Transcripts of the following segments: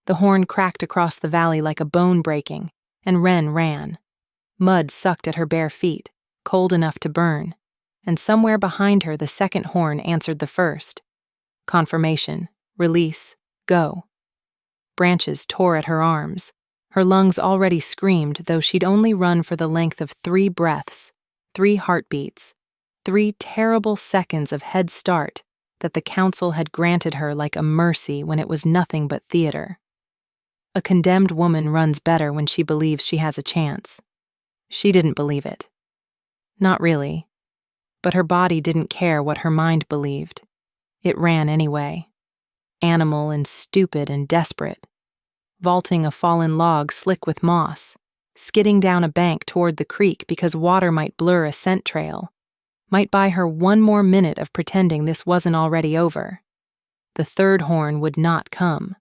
The horn cracked across the valley like a bone breaking, and Wren ran. Mud sucked at her bare feet, cold enough to burn, and somewhere behind her the second horn answered the first. Confirmation, release, go. Branches tore at her arms. Her lungs already screamed, though she'd only run for the length of 3 breaths, 3 heartbeats, 3 terrible seconds of head start that the council had granted her like a mercy when it was nothing but theater. A condemned woman runs better when she believes she has a chance. She didn't believe it. Not really. But her body didn't care what her mind believed. It ran anyway. Animal and stupid and desperate. Vaulting a fallen log slick with moss, skidding down a bank toward the creek because water might blur a scent trail, might buy her 1 more minute of pretending this wasn't already over. The third horn would not come.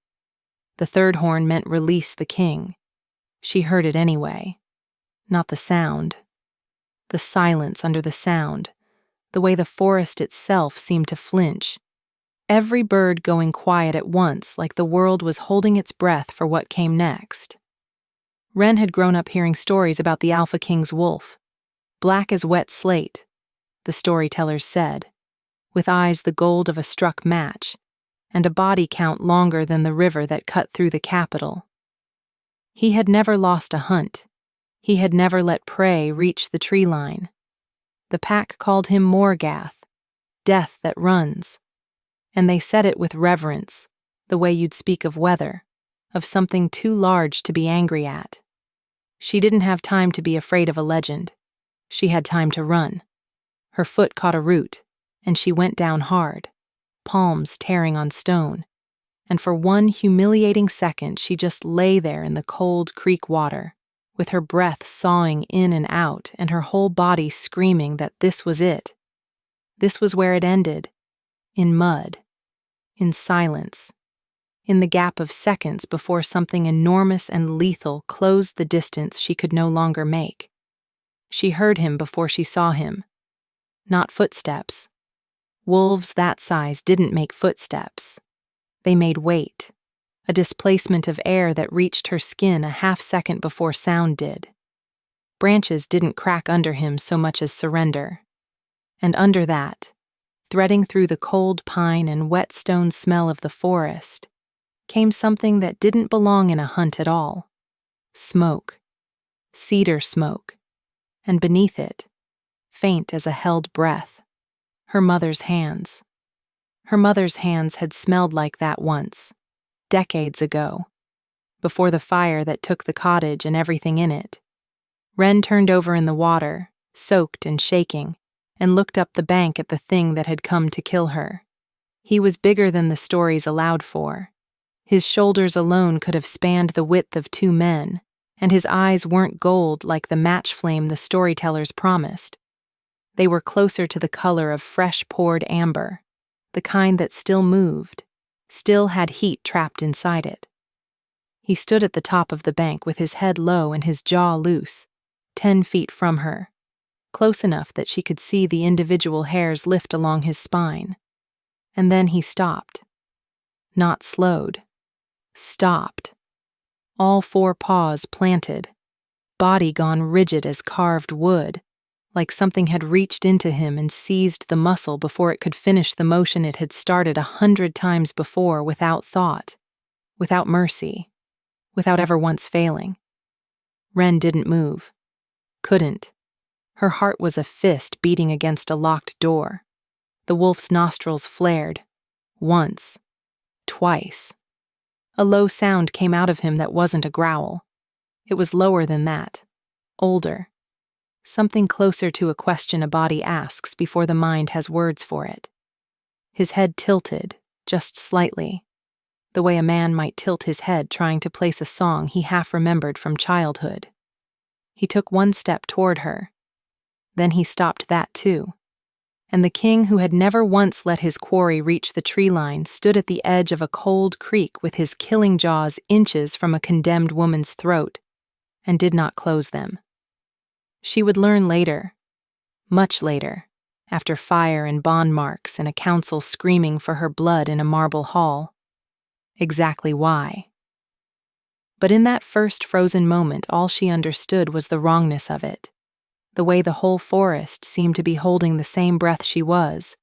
The third horn meant release the king. She heard it anyway. Not the sound. The silence under the sound, the way the forest itself seemed to flinch. Every bird going quiet at once, like the world was holding its breath for what came next. Wren had grown up hearing stories about the Alpha King's wolf. Black as wet slate, the storytellers said, with eyes the gold of a struck match, and a body count longer than the river that cut through the capital. He had never lost a hunt. He had never let prey reach the tree line. The pack called him Morgath, death that runs. And they said it with reverence, the way you'd speak of weather, of something too large to be angry at. She didn't have time to be afraid of a legend. She had time to run. Her foot caught a root, and she went down hard, palms tearing on stone, and for 1 humiliating second she just lay there in the cold creek water, with her breath sawing in and out and her whole body screaming that this was it. This was where it ended, in mud. In silence, in the gap of seconds before something enormous and lethal closed the distance she could no longer make. She heard him before she saw him. Not footsteps. Wolves that size didn't make footsteps. They made weight, a displacement of air that reached her skin a half-second before sound did. Branches didn't crack under him so much as surrender. And under that, threading through the cold pine and wet stone smell of the forest, came something that didn't belong in a hunt at all. Smoke. Cedar smoke. And beneath it, faint as a held breath, her mother's hands. Her mother's hands had smelled like that once, decades ago, before the fire that took the cottage and everything in it. Wren turned over in the water, soaked and shaking, and looked up the bank at the thing that had come to kill her. He was bigger than the stories allowed for. His shoulders alone could have spanned the width of 2 men, and his eyes weren't gold like the match flame the storytellers promised. They were closer to the color of fresh-poured amber, the kind that still moved, still had heat trapped inside it. He stood at the top of the bank with his head low and his jaw loose, 10 feet from her, close enough that she could see the individual hairs lift along his spine. And then he stopped. Not slowed. Stopped. All 4 paws planted, body gone rigid as carved wood, like something had reached into him and seized the muscle before it could finish the motion it had started 100 times before without thought, without mercy, without ever once failing. Wren didn't move. Couldn't. Her heart was a fist beating against a locked door. The wolf's nostrils flared. Once. Twice. A low sound came out of him that wasn't a growl. It was lower than that. Older. Something closer to a question a body asks before the mind has words for it. His head tilted, just slightly, the way a man might tilt his head trying to place a song he half remembered from childhood. He took 1 step toward her. Then he stopped that too. And the king, who had never once let his quarry reach the tree line, stood at the edge of a cold creek with his killing jaws inches from a condemned woman's throat, and did not close them. She would learn later, much later, after fire and bond marks and a council screaming for her blood in a marble hall, exactly why. But in that first frozen moment, all she understood was the wrongness of it. The way the whole forest seemed to be holding the same breath she was,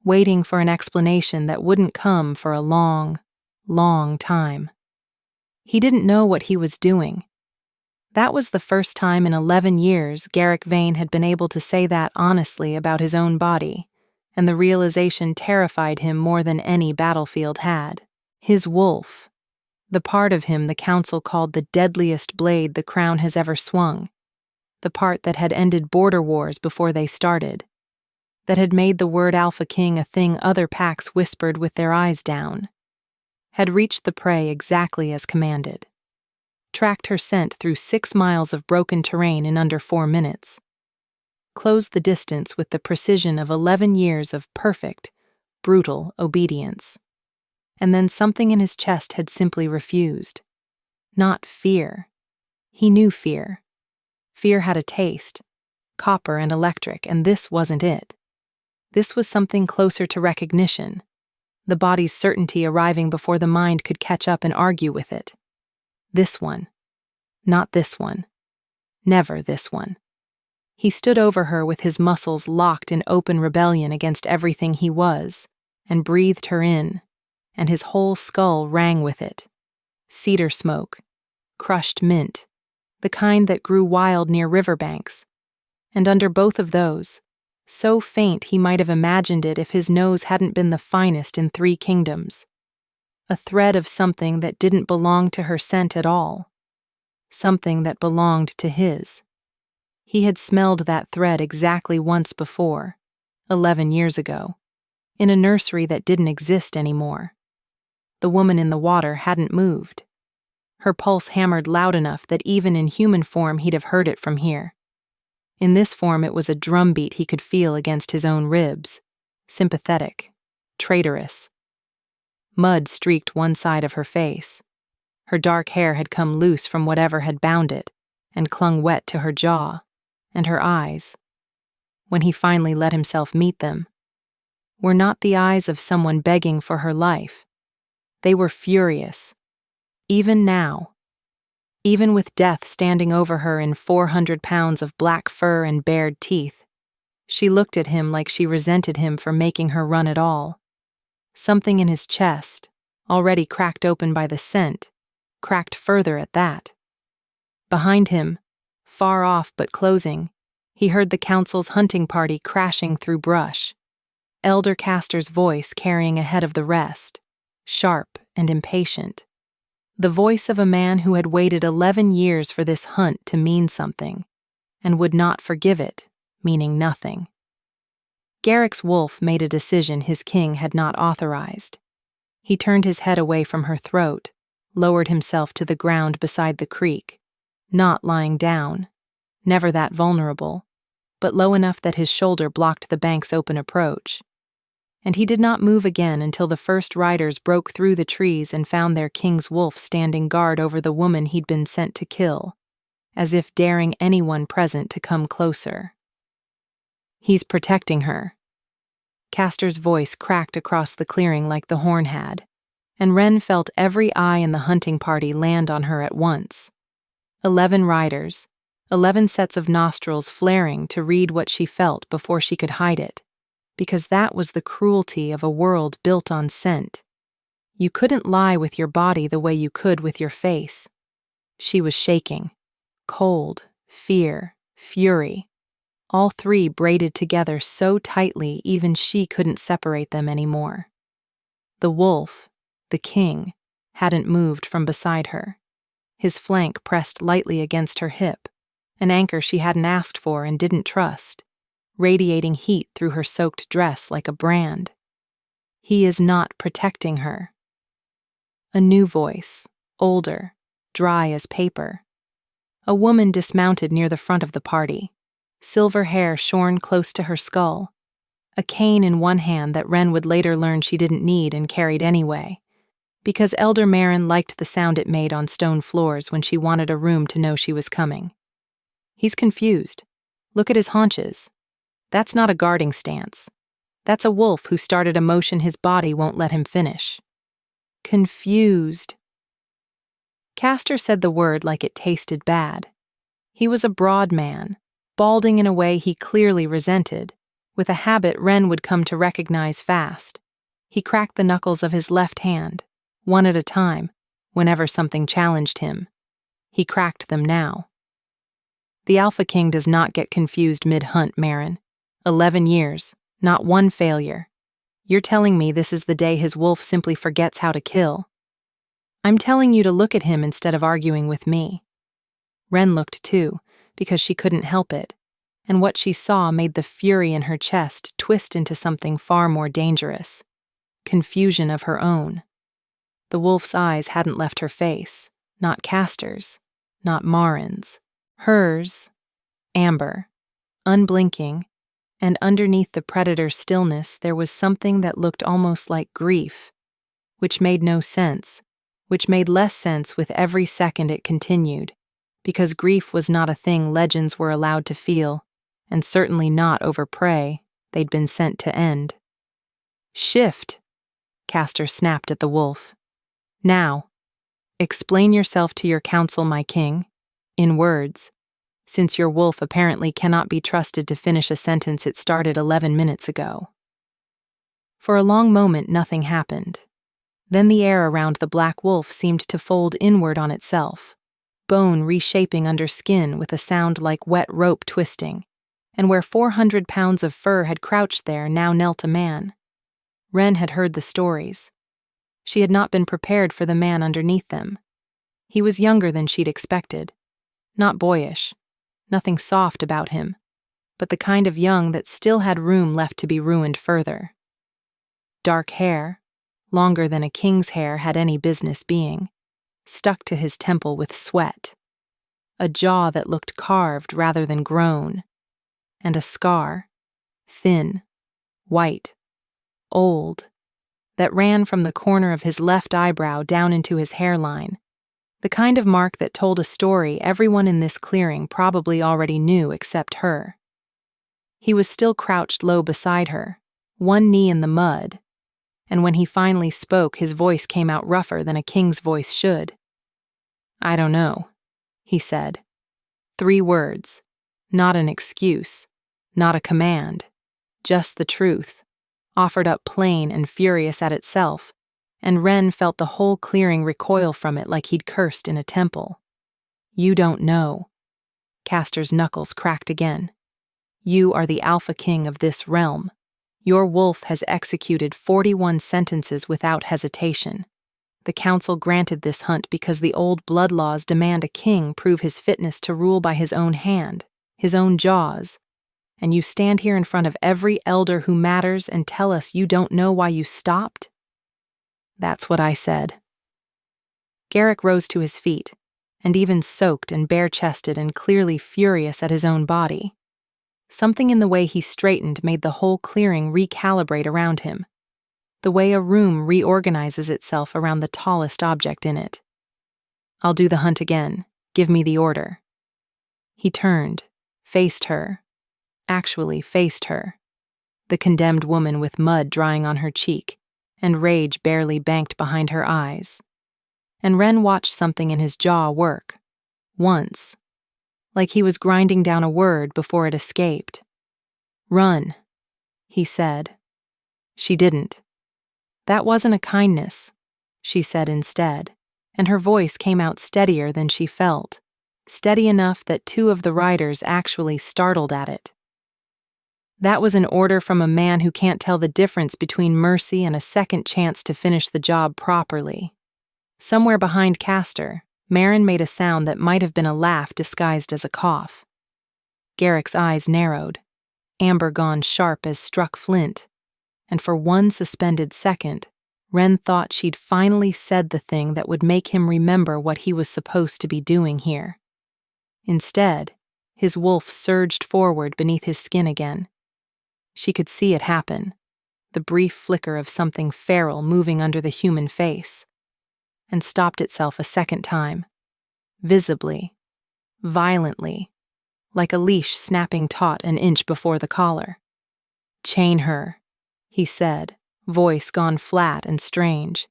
waiting for an explanation that wouldn't come for a long, long time. He didn't know what he was doing. That was the first time in 11 years Garrick Vane had been able to say that honestly about his own body, and the realization terrified him more than any battlefield had. His wolf, the part of him the council called the deadliest blade the crown has ever swung, the part that had ended border wars before they started, that had made the word Alpha King a thing other packs whispered with their eyes down, had reached the prey exactly as commanded, tracked her scent through 6 miles of broken terrain in under 4 minutes, closed the distance with the precision of 11 years of perfect, brutal obedience. And then something in his chest had simply refused. Not fear. He knew fear. Fear had a taste, copper and electric, and this wasn't it. This was something closer to recognition, the body's certainty arriving before the mind could catch up and argue with it. This one. Not this one. Never this one. He stood over her with his muscles locked in open rebellion against everything he was, and breathed her in, and his whole skull rang with it. Cedar smoke, crushed mint, the kind that grew wild near riverbanks, and under both of those, so faint he might have imagined it if his nose hadn't been the finest in 3 kingdoms. A thread of something that didn't belong to her scent at all. Something that belonged to his. He had smelled that thread exactly once before, 11 years ago, in a nursery that didn't exist anymore. The woman in the water hadn't moved. Her pulse hammered loud enough that even in human form he'd have heard it from here. In this form it was a drumbeat he could feel against his own ribs, sympathetic, traitorous. Mud streaked one side of her face. Her dark hair had come loose from whatever had bound it, and clung wet to her jaw, and her eyes, when he finally let himself meet them, were not the eyes of someone begging for her life. They were furious. Even now. Even with death standing over her in 400 pounds of black fur and bared teeth, she looked at him like she resented him for making her run at all. Something in his chest, already cracked open by the scent, cracked further at that. Behind him, far off but closing, he heard the council's hunting party crashing through brush. Elder Castor's voice carrying ahead of the rest, sharp and impatient. The voice of a man who had waited 11 years for this hunt to mean something, and would not forgive it, meaning nothing. Garrick's wolf made a decision his king had not authorized. He turned his head away from her throat, lowered himself to the ground beside the creek, not lying down, never that vulnerable, but low enough that his shoulder blocked the bank's open approach. And he did not move again until the first riders broke through the trees and found their king's wolf standing guard over the woman he'd been sent to kill, as if daring anyone present to come closer. He's protecting her. Castor's voice cracked across the clearing like the horn had, and Wren felt every eye in the hunting party land on her at once. 11 riders, 11 sets of nostrils flaring to read what she felt before she could hide it. Because that was the cruelty of a world built on scent. You couldn't lie with your body the way you could with your face. She was shaking. Cold, fear, fury. All 3 braided together so tightly even she couldn't separate them anymore. The wolf, the king, hadn't moved from beside her. His flank pressed lightly against her hip, an anchor she hadn't asked for and didn't trust, radiating heat through her soaked dress like a brand. He is not protecting her. A new voice, older, dry as paper. A woman dismounted near the front of the party, silver hair shorn close to her skull, a cane in one hand that Wren would later learn she didn't need and carried anyway, because Elder Marin liked the sound it made on stone floors when she wanted a room to know she was coming. He's confused. Look at his haunches. That's not a guarding stance. That's a wolf who started a motion his body won't let him finish. Confused. Castor said the word like it tasted bad. He was a broad man, balding in a way he clearly resented, with a habit Wren would come to recognize fast. He cracked the knuckles of his left hand, one at a time, whenever something challenged him. He cracked them now. The Alpha King does not get confused mid-hunt, Marin. 11 years, not one failure. You're telling me this is the day his wolf simply forgets how to kill. I'm telling you to look at him instead of arguing with me. Wren looked too, because she couldn't help it, and what she saw made the fury in her chest twist into something far more dangerous. Confusion of her own. The wolf's eyes hadn't left her face, not Castor's, not Marin's. Hers, amber, unblinking, and underneath the predator's stillness there was something that looked almost like grief, which made no sense, which made less sense with every second it continued, because grief was not a thing legends were allowed to feel, and certainly not over prey they'd been sent to end. Shift, Castor snapped at the wolf. Now, explain yourself to your council, my king, in words, since your wolf apparently cannot be trusted to finish a sentence it started 11 minutes ago. For a long moment nothing happened. Then the air around the black wolf seemed to fold inward on itself, bone reshaping under skin with a sound like wet rope twisting, and where 400 pounds of fur had crouched there now knelt a man. Wren had heard the stories. She had not been prepared for the man underneath them. He was younger than she'd expected. Not boyish, nothing soft about him, but the kind of young that still had room left to be ruined further. Dark hair, longer than a king's hair had any business being, stuck to his temple with sweat. A jaw that looked carved rather than grown, and a scar, thin, white, old, that ran from the corner of his left eyebrow down into his hairline. The kind of mark that told a story everyone in this clearing probably already knew except her. He was still crouched low beside her, one knee in the mud, and when he finally spoke his voice came out rougher than a king's voice should. I don't know, he said. 3 words, not an excuse, not a command, just the truth, offered up plain and furious at itself, and Wren felt the whole clearing recoil from it like he'd cursed in a temple. You don't know. Castor's knuckles cracked again. You are the Alpha King of this realm. Your wolf has executed 41 sentences without hesitation. The council granted this hunt because the old blood laws demand a king prove his fitness to rule by his own hand, his own jaws. And you stand here in front of every elder who matters and tell us you don't know why you stopped? That's what I said. Garrick rose to his feet, and even soaked and bare-chested and clearly furious at his own body. Something in the way he straightened made the whole clearing recalibrate around him, the way a room reorganizes itself around the tallest object in it. I'll do the hunt again. Give me the order. He turned, faced her, actually faced her, the condemned woman with mud drying on her cheek, and rage barely banked behind her eyes. And Wren watched something in his jaw work, once, like he was grinding down a word before it escaped. Run, he said. She didn't. That wasn't a kindness, she said instead, and her voice came out steadier than she felt, steady enough that 2 of the riders actually startled at it. That was an order from a man who can't tell the difference between mercy and a second chance to finish the job properly. Somewhere behind Castor, Marin made a sound that might have been a laugh disguised as a cough. Garrick's eyes narrowed, amber gone sharp as struck flint, and for one suspended second, Wren thought she'd finally said the thing that would make him remember what he was supposed to be doing here. Instead, his wolf surged forward beneath his skin again. She could see it happen, the brief flicker of something feral moving under the human face, and stopped itself a second time, visibly, violently, like a leash snapping taut an inch before the collar. Chain her, he said, voice gone flat and strange.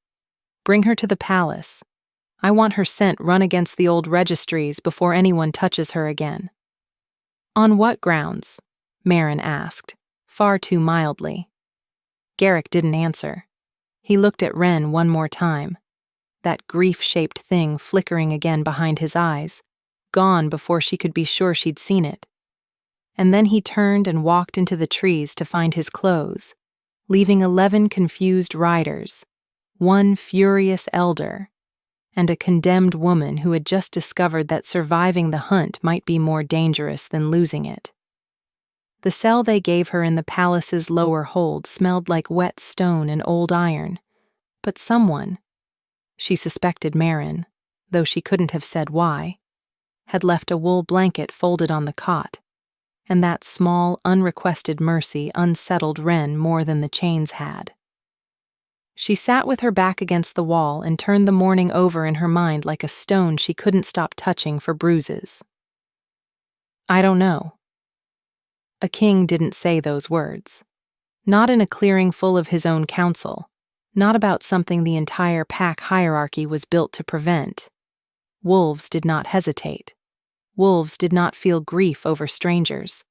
Bring her to the palace. I want her scent run against the old registries before anyone touches her again." "On what grounds?" Marin asked, far too mildly. Garrick didn't answer. He looked at Wren one more time, that grief-shaped thing flickering again behind his eyes, gone before she could be sure she'd seen it. And then he turned and walked into the trees to find his clothes, leaving 11 confused riders, 1 furious elder, and a condemned woman who had just discovered that surviving the hunt might be more dangerous than losing it. The cell they gave her in the palace's lower hold smelled like wet stone and old iron, but someone, she suspected Marin, though she couldn't have said why, had left a wool blanket folded on the cot, and that small, unrequested mercy unsettled Wren more than the chains had. She sat with her back against the wall and turned the morning over in her mind like a stone she couldn't stop touching for bruises. "I don't know." A king didn't say those words. Not in a clearing full of his own council, not about something the entire pack hierarchy was built to prevent. Wolves did not hesitate. Wolves did not feel grief over strangers.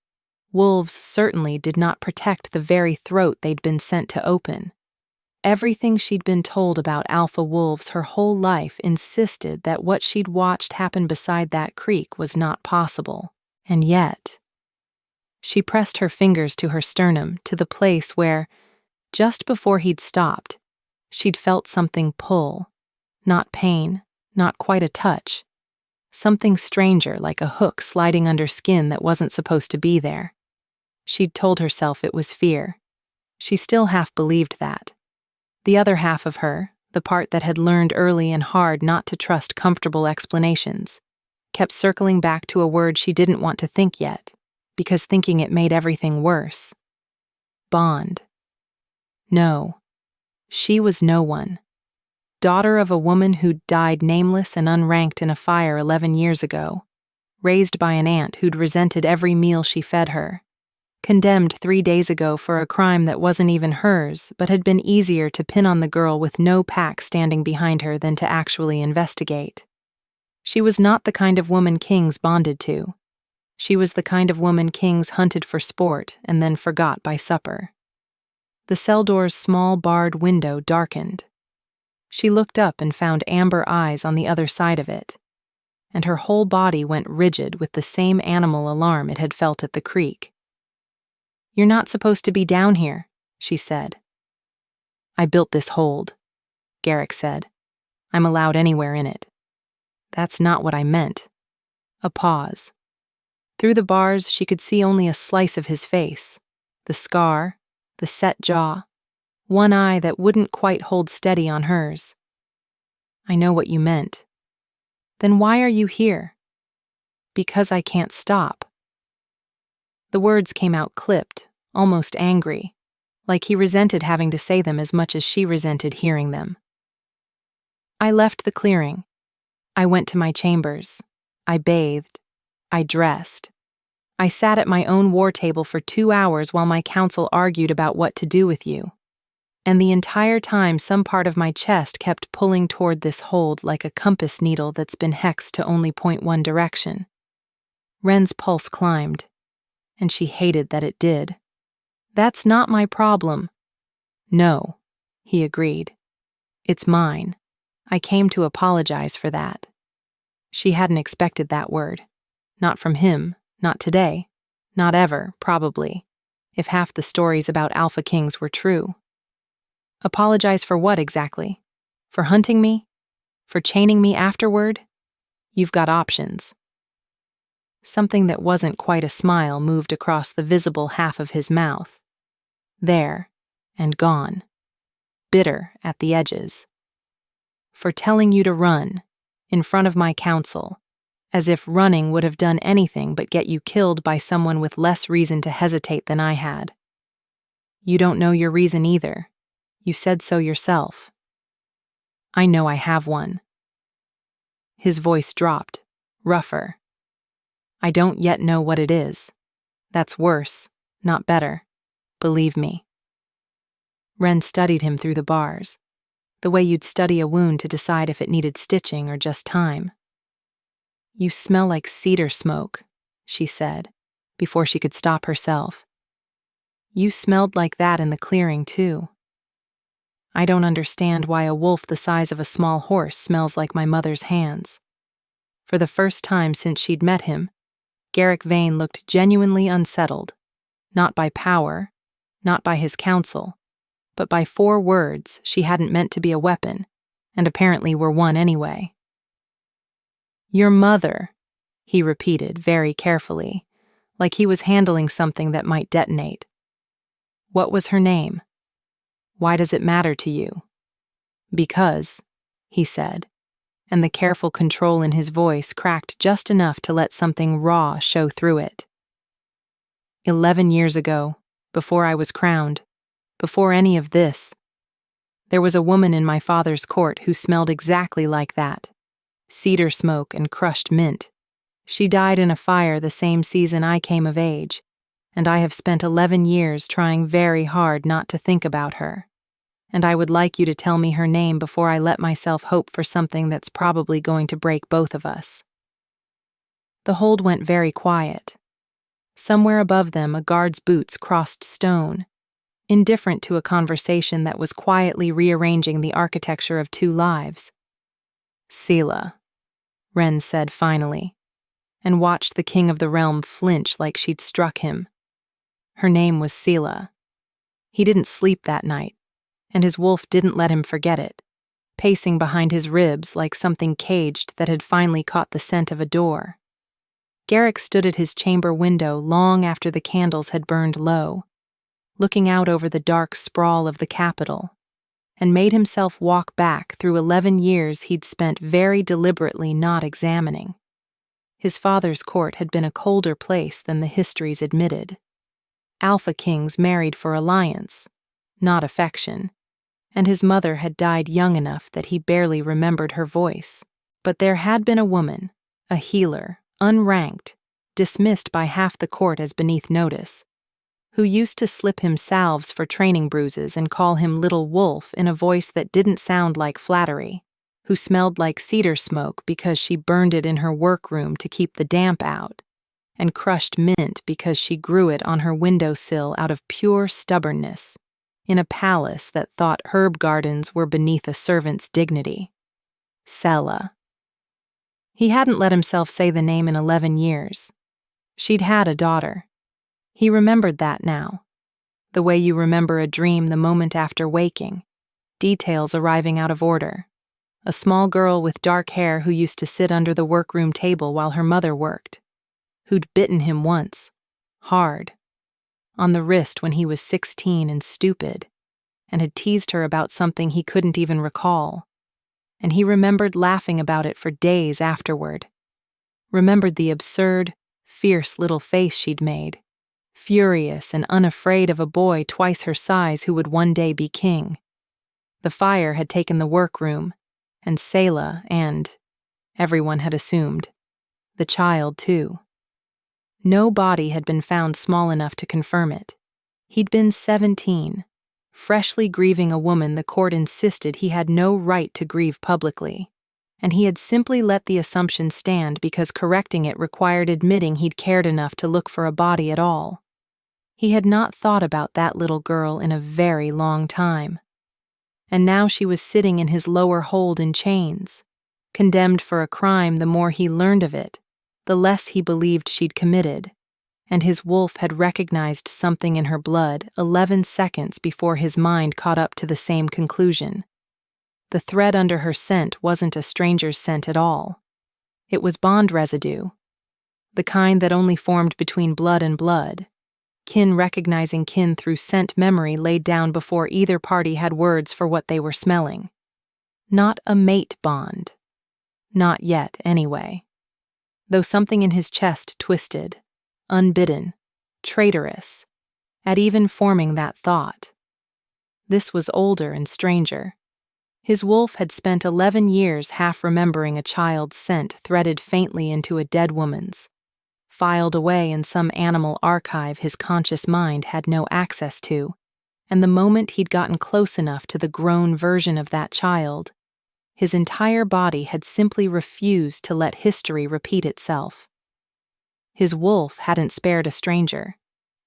Wolves certainly did not protect the very throat they'd been sent to open. Everything she'd been told about alpha wolves her whole life insisted that what she'd watched happen beside that creek was not possible. And yet, she pressed her fingers to her sternum, to the place where, just before he'd stopped, she'd felt something pull. Not pain, not quite a touch. Something stranger, like a hook sliding under skin that wasn't supposed to be there. She'd told herself it was fear. She still half believed that. The other half of her, the part that had learned early and hard not to trust comfortable explanations, kept circling back to a word she didn't want to think yet, because thinking it made everything worse. Bond. No. She was no one. Daughter of a woman who'd died nameless and unranked in a fire 11 years ago, raised by an aunt who'd resented every meal she fed her, condemned 3 days ago for a crime that wasn't even hers but had been easier to pin on the girl with no pack standing behind her than to actually investigate. She was not the kind of woman kings bonded to. She was the kind of woman kings hunted for sport and then forgot by supper. The cell door's small barred window darkened. She looked up and found amber eyes on the other side of it, and her whole body went rigid with the same animal alarm it had felt at the creek. "You're not supposed to be down here," she said. "I built this hold," Garrick said. "I'm allowed anywhere in it." "That's not what I meant." A pause. Through the bars, she could see only a slice of his face, the scar, the set jaw, one eye that wouldn't quite hold steady on hers. "I know what you meant." "Then why are you here?" "Because I can't stop." The words came out clipped, almost angry, like he resented having to say them as much as she resented hearing them. "I left the clearing. I went to my chambers. I bathed. I dressed. I sat at my own war table for 2 hours while my council argued about what to do with you. And the entire time some part of my chest kept pulling toward this hold like a compass needle that's been hexed to only point one direction." Wren's pulse climbed, and she hated that it did. "That's not my problem." "No," he agreed. "It's mine. I came to apologize for that." She hadn't expected that word. Not from him, not today, not ever, probably, if half the stories about Alpha Kings were true. Apologize for what exactly? For hunting me? For chaining me afterward? You've got options. Something that wasn't quite a smile moved across the visible half of his mouth. There, and gone. Bitter at the edges. "For telling you to run, in front of my council, as if running would have done anything but get you killed by someone with less reason to hesitate than I had. You don't know your reason either. You said so yourself." "I know I have one." His voice dropped, rougher. "I don't yet know what it is. That's worse, not better. Believe me." Wren studied him through the bars. the way you'd study a wound to decide if it needed stitching or just time. "You smell like cedar smoke," she said, before she could stop herself. "You smelled like that in the clearing, too. I don't understand why a wolf the size of a small horse smells like my mother's hands." For the first time since she'd met him, Garrick Vane looked genuinely unsettled, not by power, not by his counsel, but by 4 words she hadn't meant to be a weapon, and apparently were one anyway. "Your mother," he repeated very carefully, like he was handling something that might detonate. "What was her name? Why does it matter to you?" "Because," he said, and the careful control in his voice cracked just enough to let something raw show through it. 11 years ago, before I was crowned, before any of this, there was a woman in my father's court who smelled exactly like that. Cedar smoke and crushed mint. She died in a fire the same season I came of age, and I have spent 11 years trying very hard not to think about her. And I would like you to tell me her name before I let myself hope for something that's probably going to break both of us." The hold went very quiet. Somewhere above them, a guard's boots crossed stone, indifferent to a conversation that was quietly rearranging the architecture of 2 lives. "Selah," Wren said finally, and watched the king of the realm flinch like she'd struck him. Her name was Selah. He didn't sleep that night, and his wolf didn't let him forget it, pacing behind his ribs like something caged that had finally caught the scent of a door. Garrick stood at his chamber window long after the candles had burned low, looking out over the dark sprawl of the capital, and made himself walk back through 11 years he'd spent very deliberately not examining. His father's court had been a colder place than the histories admitted. Alpha kings married for alliance, not affection, and his mother had died young enough that he barely remembered her voice. But there had been a woman, a healer, unranked, dismissed by half the court as beneath notice, who used to slip him salves for training bruises and call him Little Wolf in a voice that didn't sound like flattery, who smelled like cedar smoke because she burned it in her workroom to keep the damp out, and crushed mint because she grew it on her windowsill out of pure stubbornness, in a palace that thought herb gardens were beneath a servant's dignity. Selah. He hadn't let himself say the name in 11 years. She'd had a daughter. He remembered that now, the way you remember a dream the moment after waking, details arriving out of order. A small girl with dark hair who used to sit under the workroom table while her mother worked, who'd bitten him once, hard, on the wrist when he was 16 and stupid, and had teased her about something he couldn't even recall. And he remembered laughing about it for days afterward. Remembered the absurd, fierce little face she'd made, furious and unafraid of a boy twice her size who would one day be king. The fire had taken the workroom, and Selah and, everyone had assumed, the child too. No body had been found small enough to confirm it. He'd been 17, freshly grieving a woman the court insisted he had no right to grieve publicly, and he had simply let the assumption stand because correcting it required admitting he'd cared enough to look for a body at all. He had not thought about that little girl in a very long time. And now she was sitting in his lower hold in chains, condemned for a crime the more he learned of it, the less he believed she'd committed, and his wolf had recognized something in her blood 11 seconds before his mind caught up to the same conclusion. The thread under her scent wasn't a stranger's scent at all. It was bond residue, the kind that only formed between blood and blood, kin recognizing kin through scent memory laid down before either party had words for what they were smelling. Not a mate bond. Not yet, anyway. Though something in his chest twisted, unbidden, traitorous, at even forming that thought. This was older and stranger. His wolf had spent 11 years half remembering a child's scent threaded faintly into a dead woman's, filed away in some animal archive his conscious mind had no access to, and the moment he'd gotten close enough to the grown version of that child, his entire body had simply refused to let history repeat itself. His wolf hadn't spared a stranger.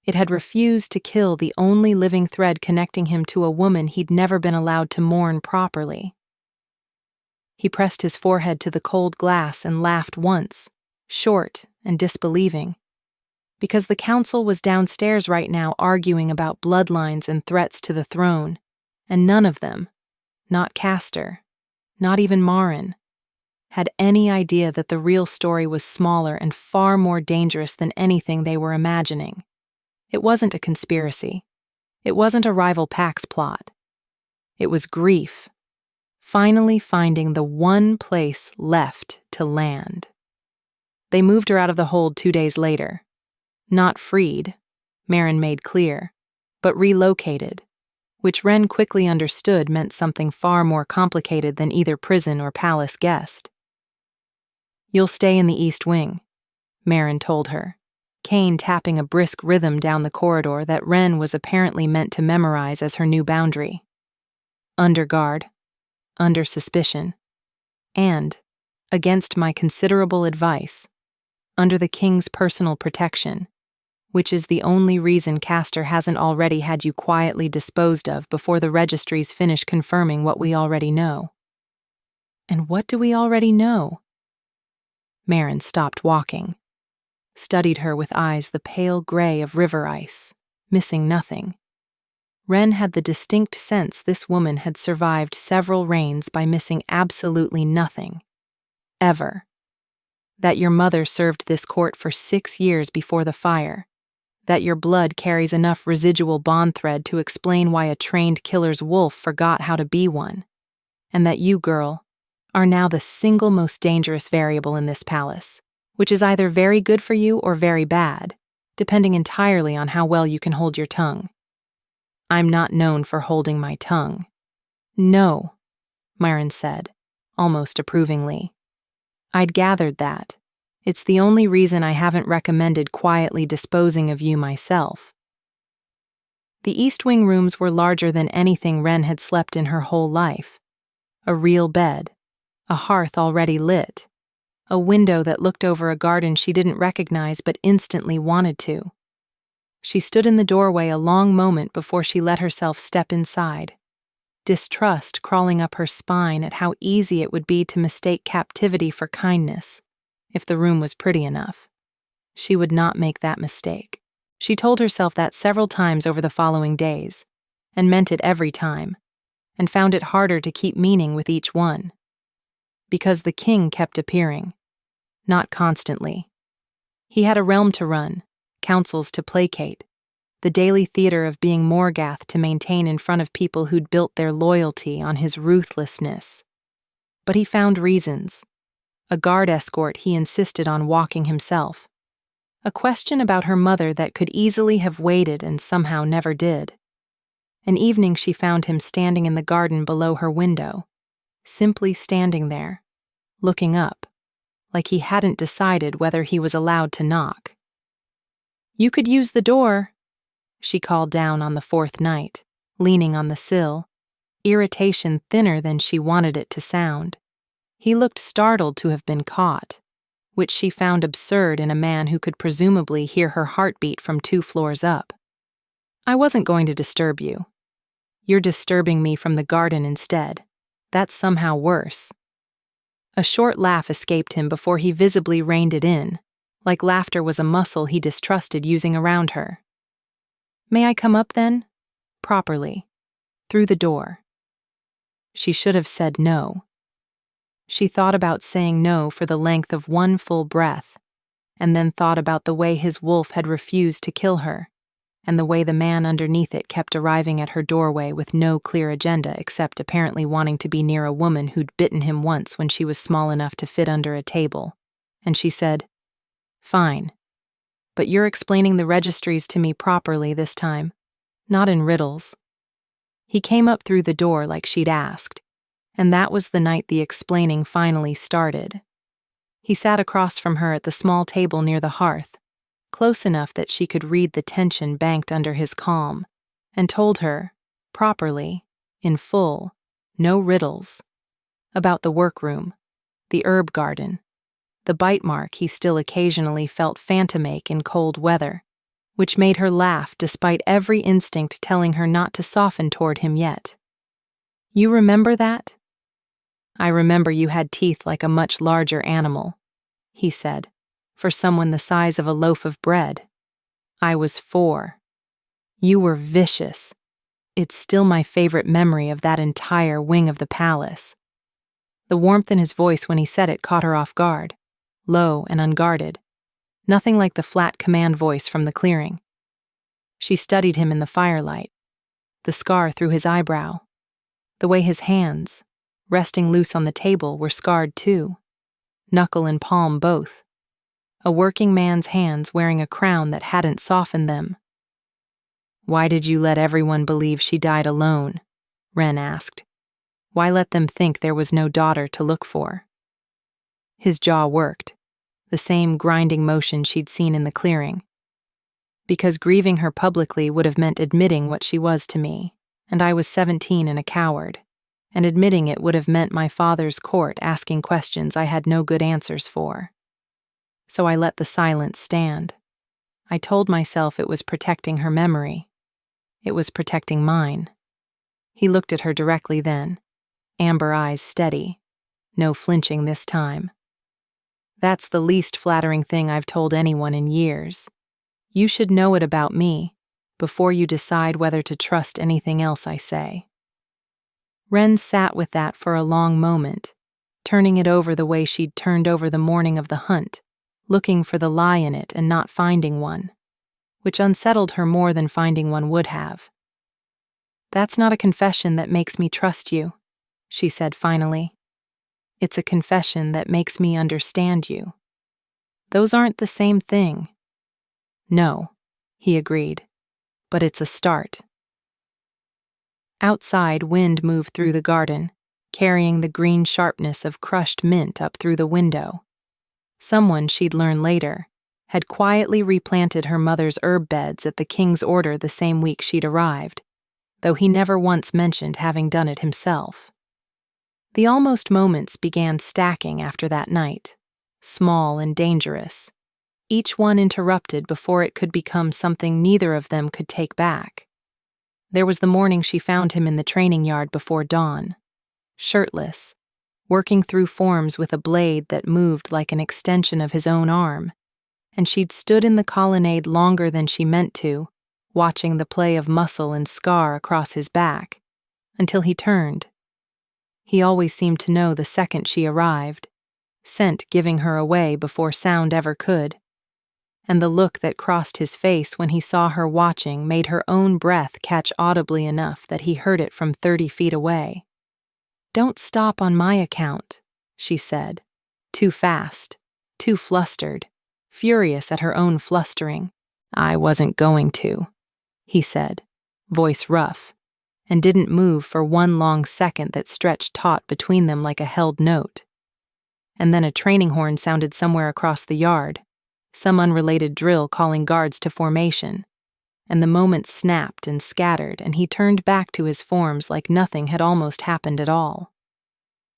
It had refused to kill the only living thread connecting him to a woman he'd never been allowed to mourn properly. He pressed his forehead to the cold glass and laughed once, short and disbelieving, because the council was downstairs right now arguing about bloodlines and threats to the throne, and none of them, not Castor, not even Marin, had any idea that the real story was smaller and far more dangerous than anything they were imagining. It wasn't a conspiracy. It wasn't a rival pack's plot. It was grief, finally finding the one place left to land. They moved her out of the hold 2 days later. Not freed, Marin made clear, but relocated, which Wren quickly understood meant something far more complicated than either prison or palace guest. "You'll stay in the East Wing," Marin told her, Kane tapping a brisk rhythm down the corridor that Wren was apparently meant to memorize as her new boundary. "Under guard, under suspicion, and, against my considerable advice, under the King's personal protection, which is the only reason Castor hasn't already had you quietly disposed of before the registries finish confirming what we already know." "And what do we already know?" Marin stopped walking, studied her with eyes the pale gray of river ice, missing nothing. Wren had the distinct sense this woman had survived several reigns by missing absolutely nothing. Ever. That your mother served this court for 6 years before the fire. That your blood carries enough residual bond thread to explain why a trained killer's wolf forgot how to be one. And that you, girl, are now the single most dangerous variable in this palace, which is either very good for you or very bad, depending entirely on how well you can hold your tongue. I'm not known for holding my tongue. No, Marin said, almost approvingly. I'd gathered that. It's the only reason I haven't recommended quietly disposing of you myself. The East Wing rooms were larger than anything Wren had slept in her whole life. A real bed, a hearth already lit, a window that looked over a garden she didn't recognize but instantly wanted to. She stood in the doorway a long moment before she let herself step inside, distrust crawling up her spine at how easy it would be to mistake captivity for kindness, if the room was pretty enough. She would not make that mistake. She told herself that several times over the following days, and meant it every time, and found it harder to keep meaning with each one. Because the king kept appearing. Not constantly. He had a realm to run, councils to placate, the daily theater of being Morgath to maintain in front of people who'd built their loyalty on his ruthlessness. But he found reasons. A guard escort he insisted on walking himself. A question about her mother that could easily have waited and somehow never did. An evening she found him standing in the garden below her window, simply standing there, looking up, like he hadn't decided whether he was allowed to knock. "You could use the door," she called down on the 4th night, leaning on the sill, irritation thinner than she wanted it to sound. He looked startled to have been caught, which she found absurd in a man who could presumably hear her heartbeat from 2 floors up. "I wasn't going to disturb you. You're disturbing me from the garden instead. That's somehow worse." A short laugh escaped him before he visibly reined it in, like laughter was a muscle he distrusted using around her. "May I come up then? Properly. Through the door." She should have said no. She thought about saying no for the length of one full breath, and then thought about the way his wolf had refused to kill her, and the way the man underneath it kept arriving at her doorway with no clear agenda except apparently wanting to be near a woman who'd bitten him once when she was small enough to fit under a table. And she said, "Fine. But you're explaining the registries to me properly this time, not in riddles." He came up through the door like she'd asked, and that was the night the explaining finally started. He sat across from her at the small table near the hearth, close enough that she could read the tension banked under his calm, and told her, properly, in full, no riddles. About the workroom, the herb garden, the bite mark he still occasionally felt phantomache in cold weather, which made her laugh despite every instinct telling her not to soften toward him yet. You remember that? I remember you had teeth like a much larger animal, he said, for someone the size of a loaf of bread. I was 4. You were vicious. It's still my favorite memory of that entire wing of the palace. The warmth in his voice when he said it caught her off guard, low and unguarded, nothing like the flat command voice from the clearing. She studied him in the firelight, the scar through his eyebrow, the way his hands, resting loose on the table, were scarred too, knuckle and palm both, a working man's hands wearing a crown that hadn't softened them. Why did you let everyone believe she died alone? Wren asked. Why let them think there was no daughter to look for? His jaw worked, the same grinding motion she'd seen in the clearing. Because grieving her publicly would have meant admitting what she was to me, and I was 17 and a coward, and admitting it would have meant my father's court asking questions I had no good answers for. So I let the silence stand. I told myself it was protecting her memory. It was protecting mine. He looked at her directly then, amber eyes steady, no flinching this time. That's the least flattering thing I've told anyone in years. You should know it about me before you decide whether to trust anything else I say. Wren sat with that for a long moment, turning it over the way she'd turned over the morning of the hunt, looking for the lie in it and not finding one, which unsettled her more than finding one would have. That's not a confession that makes me trust you, she said finally. It's a confession that makes me understand you. Those aren't the same thing. No, he agreed, but it's a start. Outside, wind moved through the garden, carrying the green sharpness of crushed mint up through the window. Someone, she'd learn later, had quietly replanted her mother's herb beds at the king's order the same week she'd arrived, though he never once mentioned having done it himself. The almost moments began stacking after that night, small and dangerous, each one interrupted before it could become something neither of them could take back. There was the morning she found him in the training yard before dawn, shirtless, working through forms with a blade that moved like an extension of his own arm, and she'd stood in the colonnade longer than she meant to, watching the play of muscle and scar across his back, until he turned. He always seemed to know the second she arrived, scent giving her away before sound ever could, and the look that crossed his face when he saw her watching made her own breath catch audibly enough that he heard it from 30 feet away. Don't stop on my account, she said, too fast, too flustered, furious at her own flustering. I wasn't going to, he said, voice rough, and didn't move for one long second that stretched taut between them like a held note. And then a training horn sounded somewhere across the yard, some unrelated drill calling guards to formation, and the moment snapped and scattered, and he turned back to his forms like nothing had almost happened at all.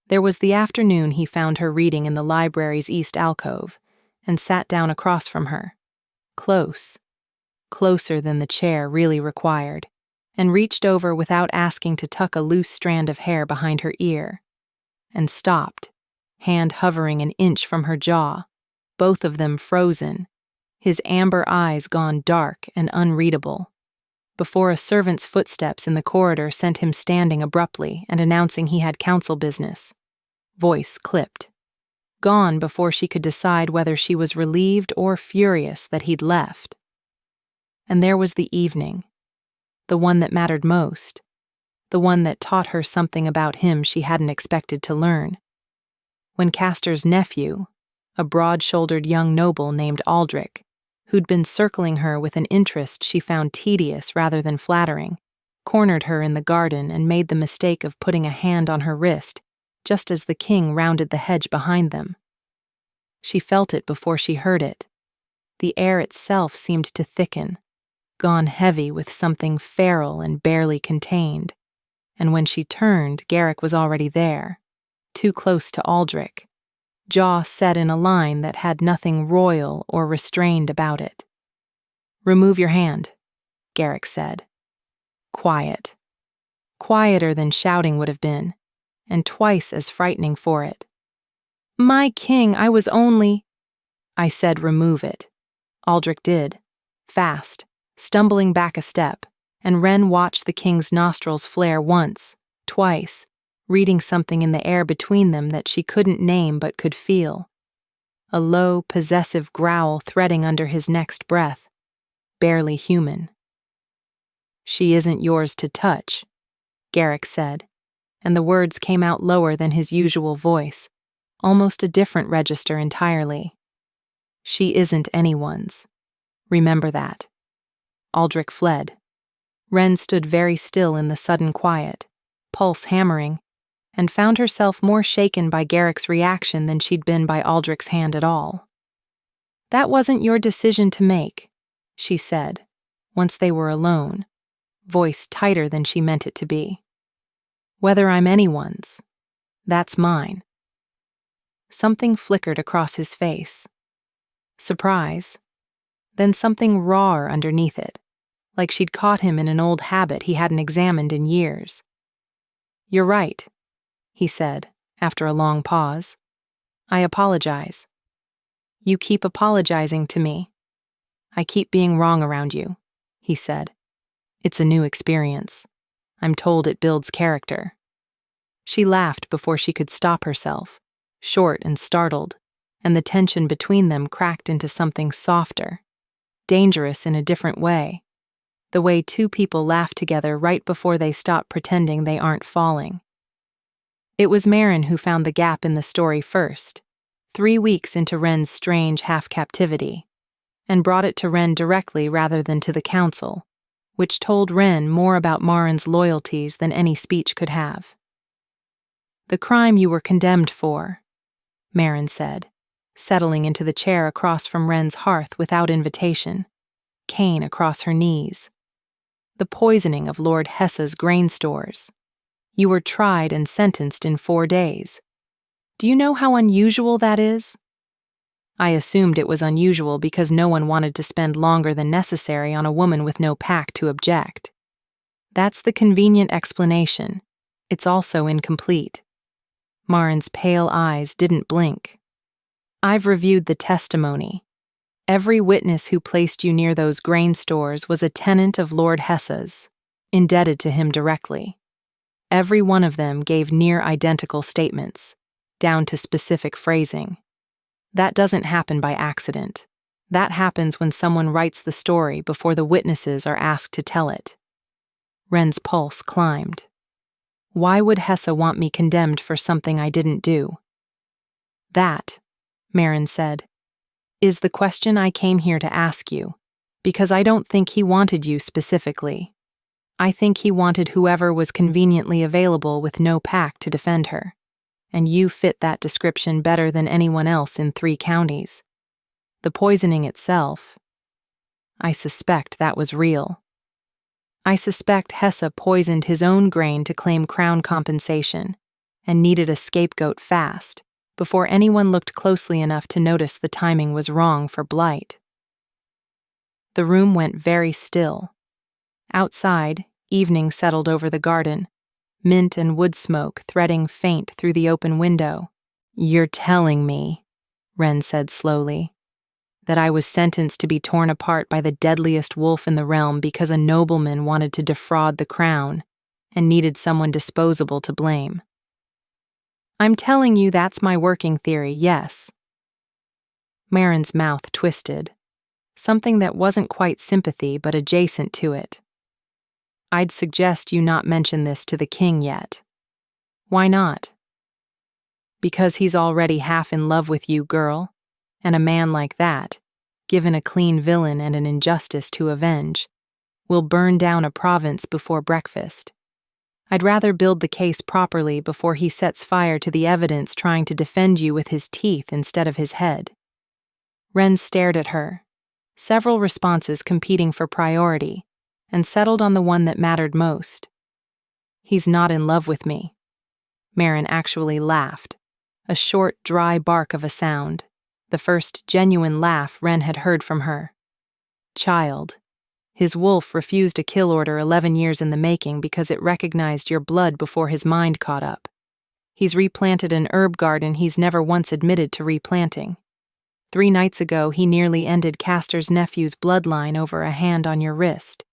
There was the afternoon he found her reading in the library's east alcove, and sat down across from her, close, closer than the chair really required, and reached over without asking to tuck a loose strand of hair behind her ear, and stopped, hand hovering an inch from her jaw, both of them frozen, his amber eyes gone dark and unreadable, before a servant's footsteps in the corridor sent him standing abruptly and announcing he had council business. Voice clipped. Gone before she could decide whether she was relieved or furious that he'd left. And there was the evening, the one that mattered most, the one that taught her something about him she hadn't expected to learn. When Castor's nephew, a broad-shouldered young noble named Aldrich, who'd been circling her with an interest she found tedious rather than flattering, cornered her in the garden and made the mistake of putting a hand on her wrist just as the king rounded the hedge behind them. She felt it before she heard it. The air itself seemed to thicken, gone heavy with something feral and barely contained, and when she turned, Garrick was already there, too close to Aldrich, jaw set in a line that had nothing royal or restrained about it. "Remove your hand," Garrick said. Quiet. Quieter than shouting would have been, and twice as frightening for it. "My king, I was only—" "I said remove it." Aldrich did, fast, stumbling back a step, and Wren watched the king's nostrils flare once, twice, reading something in the air between them that she couldn't name but could feel. A low, possessive growl threading under his next breath, barely human. "She isn't yours to touch," Garrick said, and the words came out lower than his usual voice, almost a different register entirely. "She isn't anyone's. Remember that." Aldrich fled. Wren stood very still in the sudden quiet, pulse hammering, and found herself more shaken by Garrick's reaction than she'd been by Aldrich's hand at all. "That wasn't your decision to make," she said, once they were alone, voice tighter than she meant it to be. "Whether I'm anyone's, that's mine." Something flickered across his face. Surprise, then something rawer underneath it, like she'd caught him in an old habit he hadn't examined in years. "You're right," he said, after a long pause. "I apologize." "You keep apologizing to me." "I keep being wrong around you," he said. "It's a new experience. I'm told it builds character." She laughed before she could stop herself, short and startled, and the tension between them cracked into something softer, dangerous in a different way, the way two people laugh together right before they stop pretending they aren't falling. It was Marin who found the gap in the story first, 3 weeks into Wren's strange half-captivity, and brought it to Wren directly rather than to the council, which told Wren more about Marin's loyalties than any speech could have. "The crime you were condemned for," Marin said, settling into the chair across from Wren's hearth without invitation, cane across her knees. "The poisoning of Lord Hessa's grain stores. You were tried and sentenced in 4 days. Do you know how unusual that is?" "I assumed it was unusual because no one wanted to spend longer than necessary on a woman with no pack to object. That's the convenient explanation. It's also incomplete." Marin's pale eyes didn't blink. "I've reviewed the testimony. Every witness who placed you near those grain stores was a tenant of Lord Hessa's, indebted to him directly. Every one of them gave near-identical statements, down to specific phrasing. That doesn't happen by accident. That happens when someone writes the story before the witnesses are asked to tell it." Wren's pulse climbed. "Why would Hessa want me condemned for something I didn't do?" "That," Marin said, "is the question I came here to ask you, because I don't think he wanted you specifically. I think he wanted whoever was conveniently available with no pack to defend her, and you fit that description better than anyone else in 3 counties. The poisoning itself, I suspect that was real. I suspect Hessa poisoned his own grain to claim crown compensation, and needed a scapegoat fast, before anyone looked closely enough to notice the timing was wrong for blight." The room went very still. Outside, evening settled over the garden, mint and wood smoke threading faint through the open window. "You're telling me," Wren said slowly, "that I was sentenced to be torn apart by the deadliest wolf in the realm because a nobleman wanted to defraud the crown and needed someone disposable to blame." "I'm telling you that's my working theory, yes." Marin's mouth twisted, something that wasn't quite sympathy but adjacent to it. "I'd suggest you not mention this to the king yet." "Why not?" "Because he's already half in love with you, girl, and a man like that, given a clean villain and an injustice to avenge, will burn down a province before breakfast. I'd rather build the case properly before he sets fire to the evidence trying to defend you with his teeth instead of his head." Wren stared at her, several responses competing for priority, and settled on the one that mattered most. "He's not in love with me." Marin actually laughed, a short, dry bark of a sound, the first genuine laugh Wren had heard from her. "Child, his wolf refused a kill order 11 years in the making because it recognized your blood before his mind caught up. He's replanted an herb garden he's never once admitted to replanting. 3 nights ago, he nearly ended Castor's nephew's bloodline over a hand on your wrist.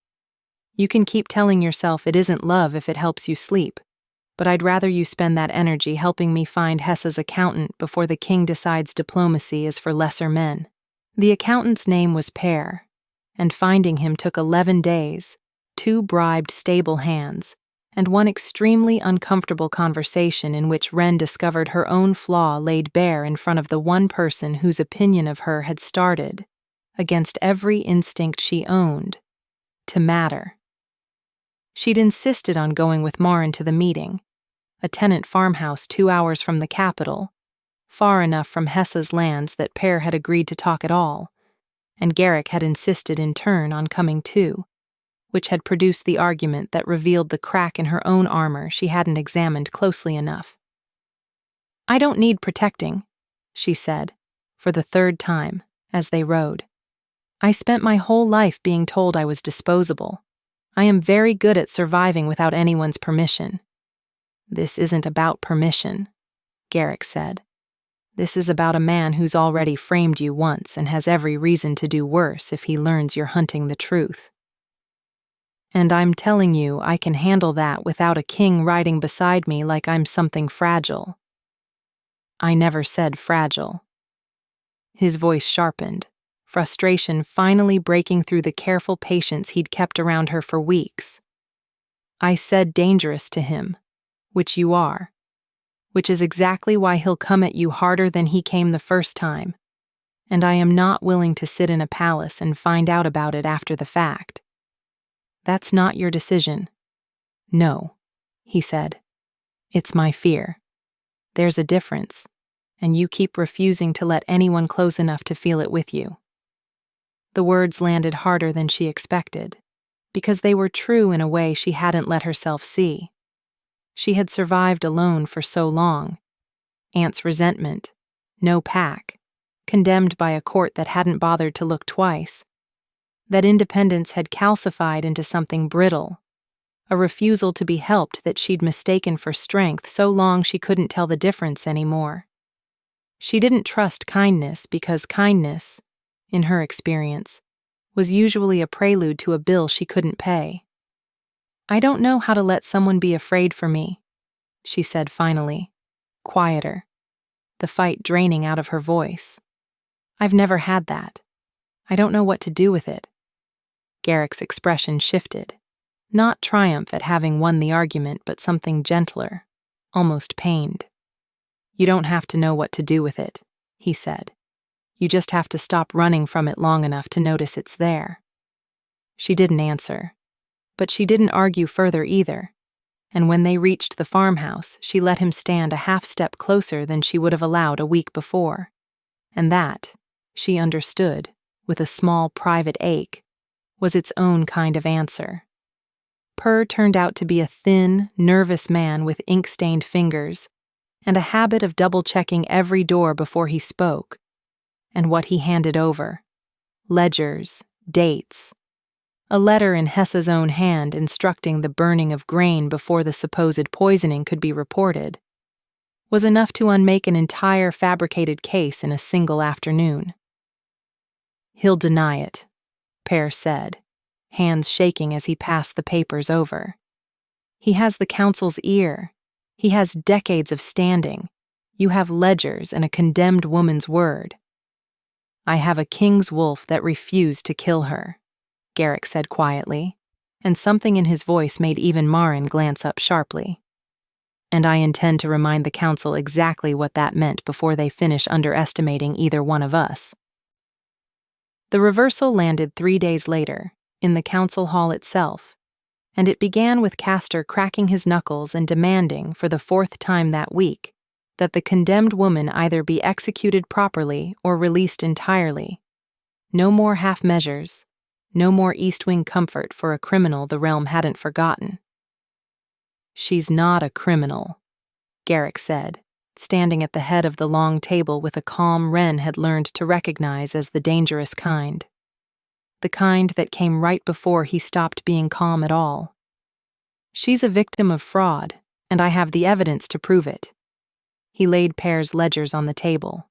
You can keep telling yourself it isn't love if it helps you sleep, but I'd rather you spend that energy helping me find Hessa's accountant before the king decides diplomacy is for lesser men." The accountant's name was Pear, and finding him took 11 days, 2 bribed stable hands, and one extremely uncomfortable conversation in which Wren discovered her own flaw laid bare in front of the one person whose opinion of her had started, against every instinct she owned, to matter. She'd insisted on going with Marin to the meeting, a tenant farmhouse 2 hours from the capital, far enough from Hessa's lands that Pear had agreed to talk at all, and Garrick had insisted in turn on coming too, which had produced the argument that revealed the crack in her own armor she hadn't examined closely enough. "I don't need protecting," she said, for the 3rd time, as they rode. "I spent my whole life being told I was disposable. I am very good at surviving without anyone's permission." "This isn't about permission," Garrick said. "This is about a man who's already framed you once and has every reason to do worse if he learns you're hunting the truth. And I'm telling you I can handle that without a king riding beside me like I'm something fragile." "I never said fragile." His voice sharpened, frustration finally breaking through the careful patience he'd kept around her for weeks. "I said dangerous to him, which you are, which is exactly why he'll come at you harder than he came the first time, and I am not willing to sit in a palace and find out about it after the fact." "That's not your decision." "No," he said. "It's my fear. There's a difference, and you keep refusing to let anyone close enough to feel it with you." The words landed harder than she expected, because they were true in a way she hadn't let herself see. She had survived alone for so long. Aunt's resentment, no pack, condemned by a court that hadn't bothered to look twice. That independence had calcified into something brittle, a refusal to be helped that she'd mistaken for strength so long she couldn't tell the difference anymore. She didn't trust kindness because kindness, in her experience, was usually a prelude to a bill she couldn't pay. "I don't know how to let someone be afraid for me," she said finally, quieter, the fight draining out of her voice. "I've never had that. I don't know what to do with it." Garrick's expression shifted, not triumph at having won the argument, but something gentler, almost pained. "You don't have to know what to do with it," he said. "You just have to stop running from it long enough to notice it's there." She didn't answer, but she didn't argue further either, and when they reached the farmhouse, she let him stand a half step closer than she would have allowed a week before, and that, she understood, with a small private ache, was its own kind of answer. Purr turned out to be a thin, nervous man with ink-stained fingers, and a habit of double-checking every door before he spoke, and what he handed over. Ledgers, dates. A letter in Hessa's own hand instructing the burning of grain before the supposed poisoning could be reported was enough to unmake an entire fabricated case in a single afternoon. "He'll deny it," Pear said, hands shaking as he passed the papers over. "He has the council's ear. He has decades of standing. You have ledgers and a condemned woman's word." "I have a king's wolf that refused to kill her," Garrick said quietly, and something in his voice made even Marin glance up sharply. "And I intend to remind the council exactly what that meant before they finish underestimating either one of us." The reversal landed 3 days later, in the council hall itself, and it began with Castor cracking his knuckles and demanding, for the 4th time that week, that the condemned woman either be executed properly or released entirely. No more half measures. No more East Wing comfort for a criminal the realm hadn't forgotten. "She's not a criminal," Garrick said, standing at the head of the long table with a calm Wren had learned to recognize as the dangerous kind. The kind that came right before he stopped being calm at all. "She's a victim of fraud, and I have the evidence to prove it." He laid Pear's ledgers on the table,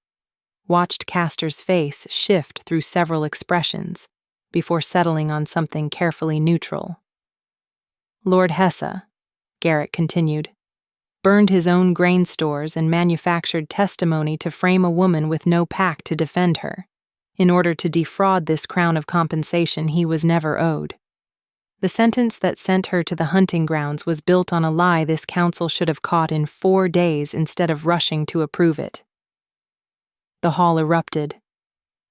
watched Castor's face shift through several expressions before settling on something carefully neutral. "Lord Hesse," Garrick continued, "burned his own grain stores and manufactured testimony to frame a woman with no pack to defend her, in order to defraud this crown of compensation he was never owed. The sentence that sent her to the hunting grounds was built on a lie this council should have caught in 4 days instead of rushing to approve it." The hall erupted,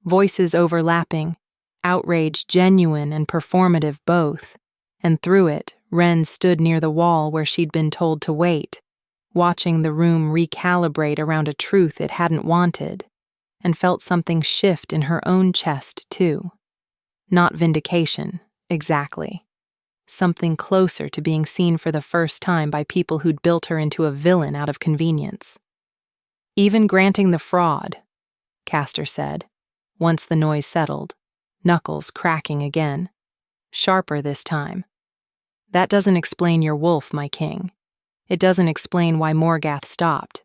voices overlapping, outrage genuine and performative both, and through it, Wren stood near the wall where she'd been told to wait, watching the room recalibrate around a truth it hadn't wanted, and felt something shift in her own chest, too. Not vindication, exactly. Something closer to being seen for the first time by people who'd built her into a villain out of convenience. "Even granting the fraud," Castor said, once the noise settled, knuckles cracking again, sharper this time. "That doesn't explain your wolf, my king. It doesn't explain why Morgath stopped.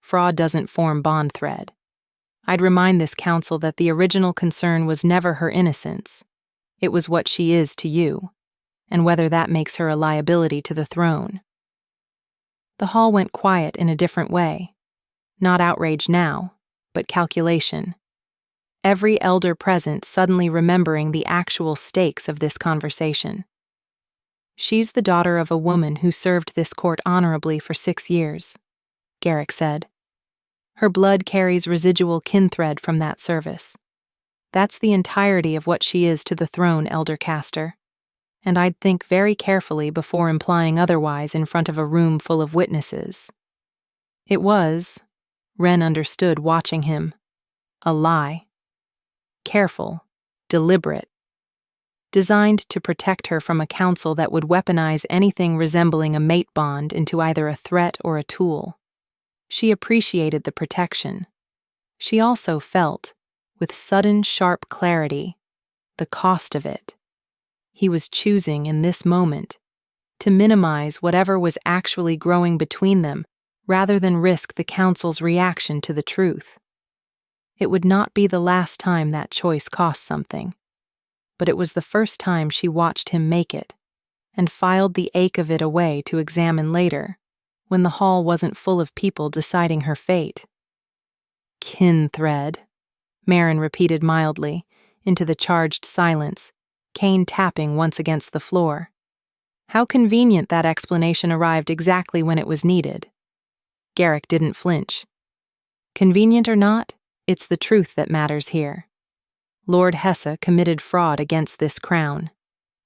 Fraud doesn't form bond thread. I'd remind this council that the original concern was never her innocence. It was what she is to you, and whether that makes her a liability to the throne." The hall went quiet in a different way. Not outrage now, but calculation. Every elder present suddenly remembering the actual stakes of this conversation. "She's the daughter of a woman who served this court honorably for 6 years, Garrick said. "Her blood carries residual kin thread from that service. That's the entirety of what she is to the throne, Elder Castor. And I'd think very carefully before implying otherwise in front of a room full of witnesses." It was, Wren understood watching him, a lie. Careful, deliberate. Designed to protect her from a council that would weaponize anything resembling a mate bond into either a threat or a tool. She appreciated the protection. She also felt, with sudden sharp clarity, the cost of it. He was choosing in this moment to minimize whatever was actually growing between them rather than risk the council's reaction to the truth. It would not be the last time that choice cost something, but it was the first time she watched him make it, and filed the ache of it away to examine later, when the hall wasn't full of people deciding her fate. "Kin thread," Marin repeated mildly, into the charged silence, cane tapping once against the floor. How convenient that explanation arrived exactly when it was needed. Garrick didn't flinch. Convenient or not, it's the truth that matters here. Lord Hesse committed fraud against this crown.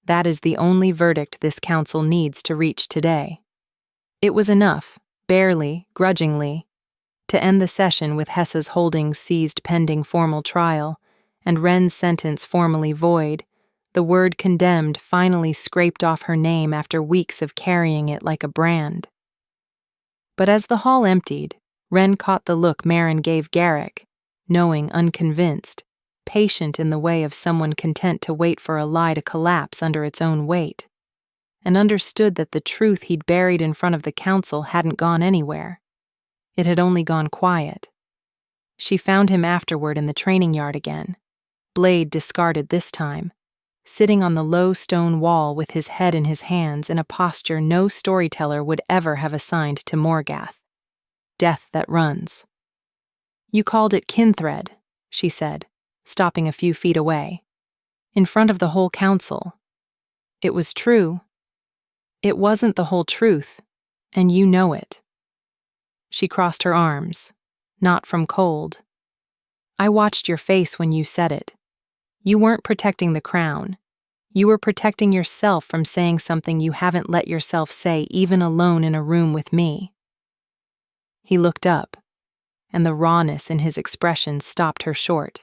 That is the only verdict this council needs to reach today. It was enough, barely, grudgingly, to end the session with Hesse's holdings seized pending formal trial, and Wren's sentence formally void, the word condemned finally scraped off her name after weeks of carrying it like a brand. But as the hall emptied, Wren caught the look Marin gave Garrick, knowing, unconvinced, patient in the way of someone content to wait for a lie to collapse under its own weight, and understood that the truth he'd buried in front of the council hadn't gone anywhere. It had only gone quiet. She found him afterward in the training yard again, blade discarded this time, sitting on the low stone wall with his head in his hands in a posture no storyteller would ever have assigned to Morgath. Death that runs. "You called it kin thread," she said, stopping a few feet away. "In front of the whole council. It was true. It wasn't the whole truth, and you know it." She crossed her arms, not from cold. "I watched your face when you said it. You weren't protecting the crown. You were protecting yourself from saying something you haven't let yourself say even alone in a room with me." He looked up, and the rawness in his expression stopped her short.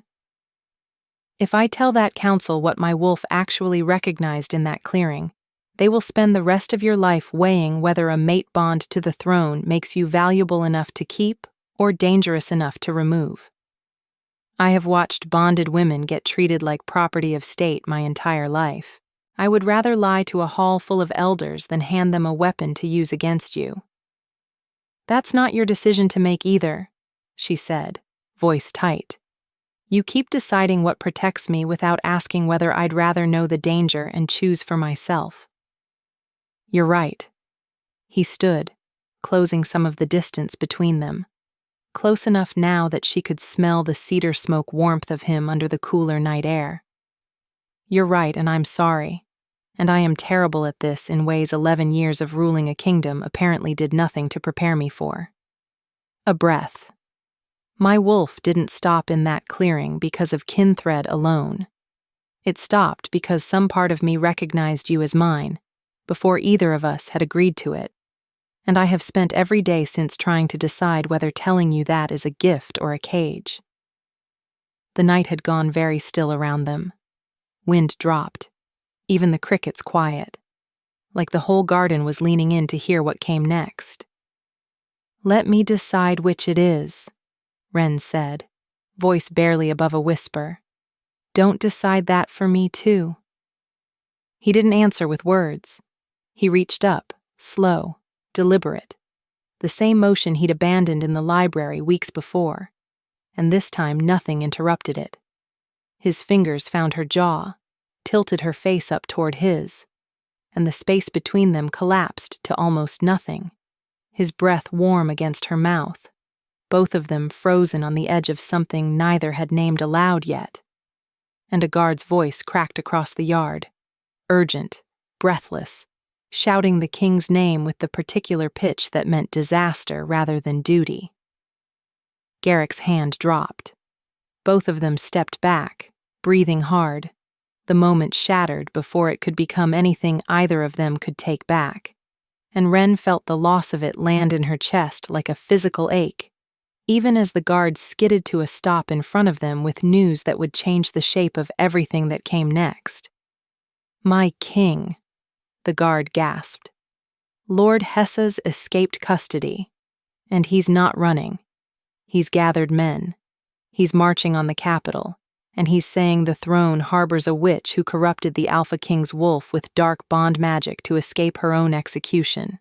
If I tell that council what my wolf actually recognized in that clearing, they will spend the rest of your life weighing whether a mate bond to the throne makes you valuable enough to keep or dangerous enough to remove. I have watched bonded women get treated like property of state my entire life. I would rather lie to a hall full of elders than hand them a weapon to use against you. That's not your decision to make either, she said, voice tight. You keep deciding what protects me without asking whether I'd rather know the danger and choose for myself. You're right. He stood, closing some of the distance between them, close enough now that she could smell the cedar smoke warmth of him under the cooler night air. You're right, and I'm sorry. And I am terrible at this in ways 11 years of ruling a kingdom apparently did nothing to prepare me for. A breath. My wolf didn't stop in that clearing because of kin thread alone. It stopped because some part of me recognized you as mine, before either of us had agreed to it. And I have spent every day since trying to decide whether telling you that is a gift or a cage. The night had gone very still around them. Wind dropped, even the crickets quiet, like the whole garden was leaning in to hear what came next. Let me decide which it is, Wren said, voice barely above a whisper. Don't decide that for me too. He didn't answer with words. He reached up, slow, deliberate, the same motion he'd abandoned in the library weeks before, and this time nothing interrupted it. His fingers found her jaw, tilted her face up toward his, and the space between them collapsed to almost nothing, his breath warm against her mouth, both of them frozen on the edge of something neither had named aloud yet. And a guard's voice cracked across the yard, urgent, breathless, shouting the king's name with the particular pitch that meant disaster rather than duty. Garrick's hand dropped. Both of them stepped back, breathing hard, the moment shattered before it could become anything either of them could take back, and Wren felt the loss of it land in her chest like a physical ache, even as the guard skidded to a stop in front of them with news that would change the shape of everything that came next. My king, the guard gasped. Lord Hessa's escaped custody, and he's not running. He's gathered men. He's marching on the capital, and he's saying the throne harbors a witch who corrupted the Alpha King's wolf with dark bond magic to escape her own execution.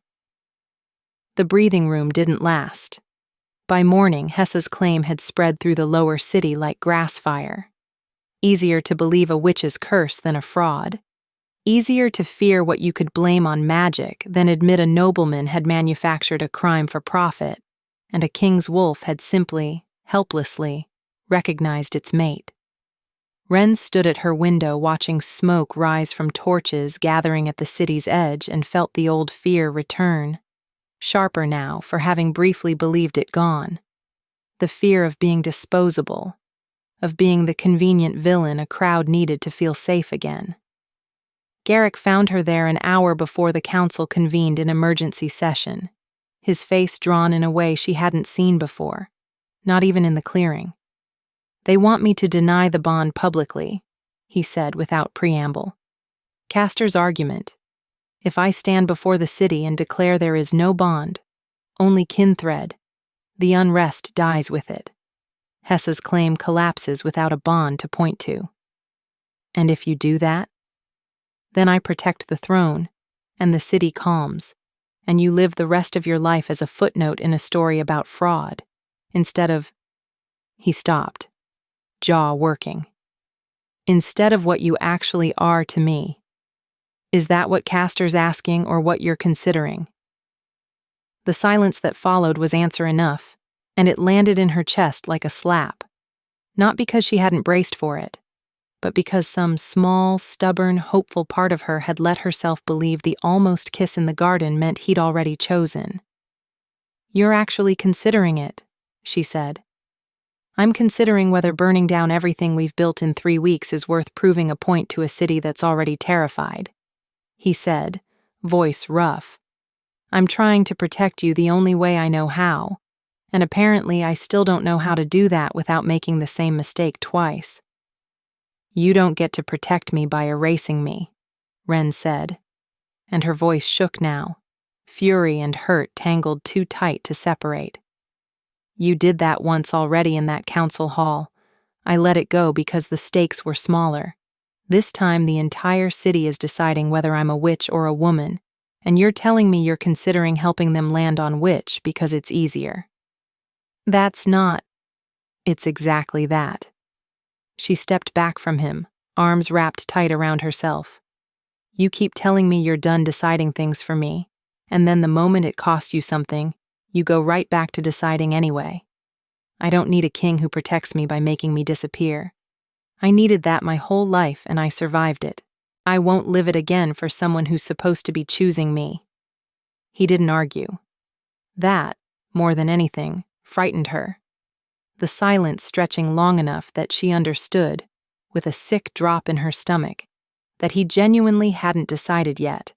The breathing room didn't last. By morning, Hessa's claim had spread through the lower city like grass fire. Easier to believe a witch's curse than a fraud. Easier to fear what you could blame on magic than admit a nobleman had manufactured a crime for profit, and a king's wolf had simply, helplessly, recognized its mate. Wren stood at her window watching smoke rise from torches gathering at the city's edge and felt the old fear return, sharper now for having briefly believed it gone. The fear of being disposable, of being the convenient villain a crowd needed to feel safe again. Garrick found her there an hour before the council convened in emergency session, his face drawn in a way she hadn't seen before, not even in the clearing. They want me to deny the bond publicly, he said without preamble. Castor's argument. If I stand before the city and declare there is no bond, only kin thread, the unrest dies with it. Hessa's claim collapses without a bond to point to. And if you do that, then I protect the throne, and the city calms, and you live the rest of your life as a footnote in a story about fraud, instead of... He stopped, jaw working. Instead of what you actually are to me. Is that what Castor's asking or what you're considering? The silence that followed was answer enough, and it landed in her chest like a slap, not because she hadn't braced for it, but because some small, stubborn, hopeful part of her had let herself believe the almost kiss in the garden meant he'd already chosen. You're actually considering it, she said. I'm considering whether burning down everything we've built in 3 weeks is worth proving a point to a city that's already terrified, he said, voice rough. I'm trying to protect you the only way I know how, and apparently I still don't know how to do that without making the same mistake twice. You don't get to protect me by erasing me, Ren said, and her voice shook now, fury and hurt tangled too tight to separate. You did that once already in that council hall. I let it go because the stakes were smaller. This time the entire city is deciding whether I'm a witch or a woman, and you're telling me you're considering helping them land on witch because it's easier. That's not. It's exactly that. She stepped back from him, arms wrapped tight around herself. You keep telling me you're done deciding things for me, and then the moment it costs you something, you go right back to deciding anyway. I don't need a king who protects me by making me disappear. I needed that my whole life and I survived it. I won't live it again for someone who's supposed to be choosing me. He didn't argue. That, more than anything, frightened her. The silence stretching long enough that she understood, with a sick drop in her stomach, that he genuinely hadn't decided yet,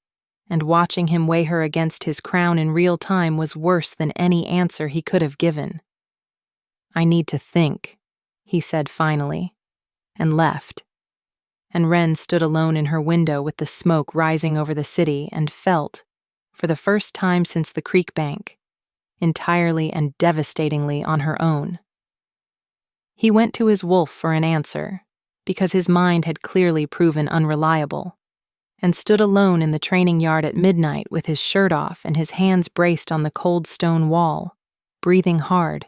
and watching him weigh her against his crown in real time was worse than any answer he could have given. I need to think, he said finally, and left. And Ren stood alone in her window with the smoke rising over the city and felt, for the first time since the creek bank, entirely and devastatingly on her own. He went to his wolf for an answer, because his mind had clearly proven unreliable, and stood alone in the training yard at midnight with his shirt off and his hands braced on the cold stone wall, breathing hard,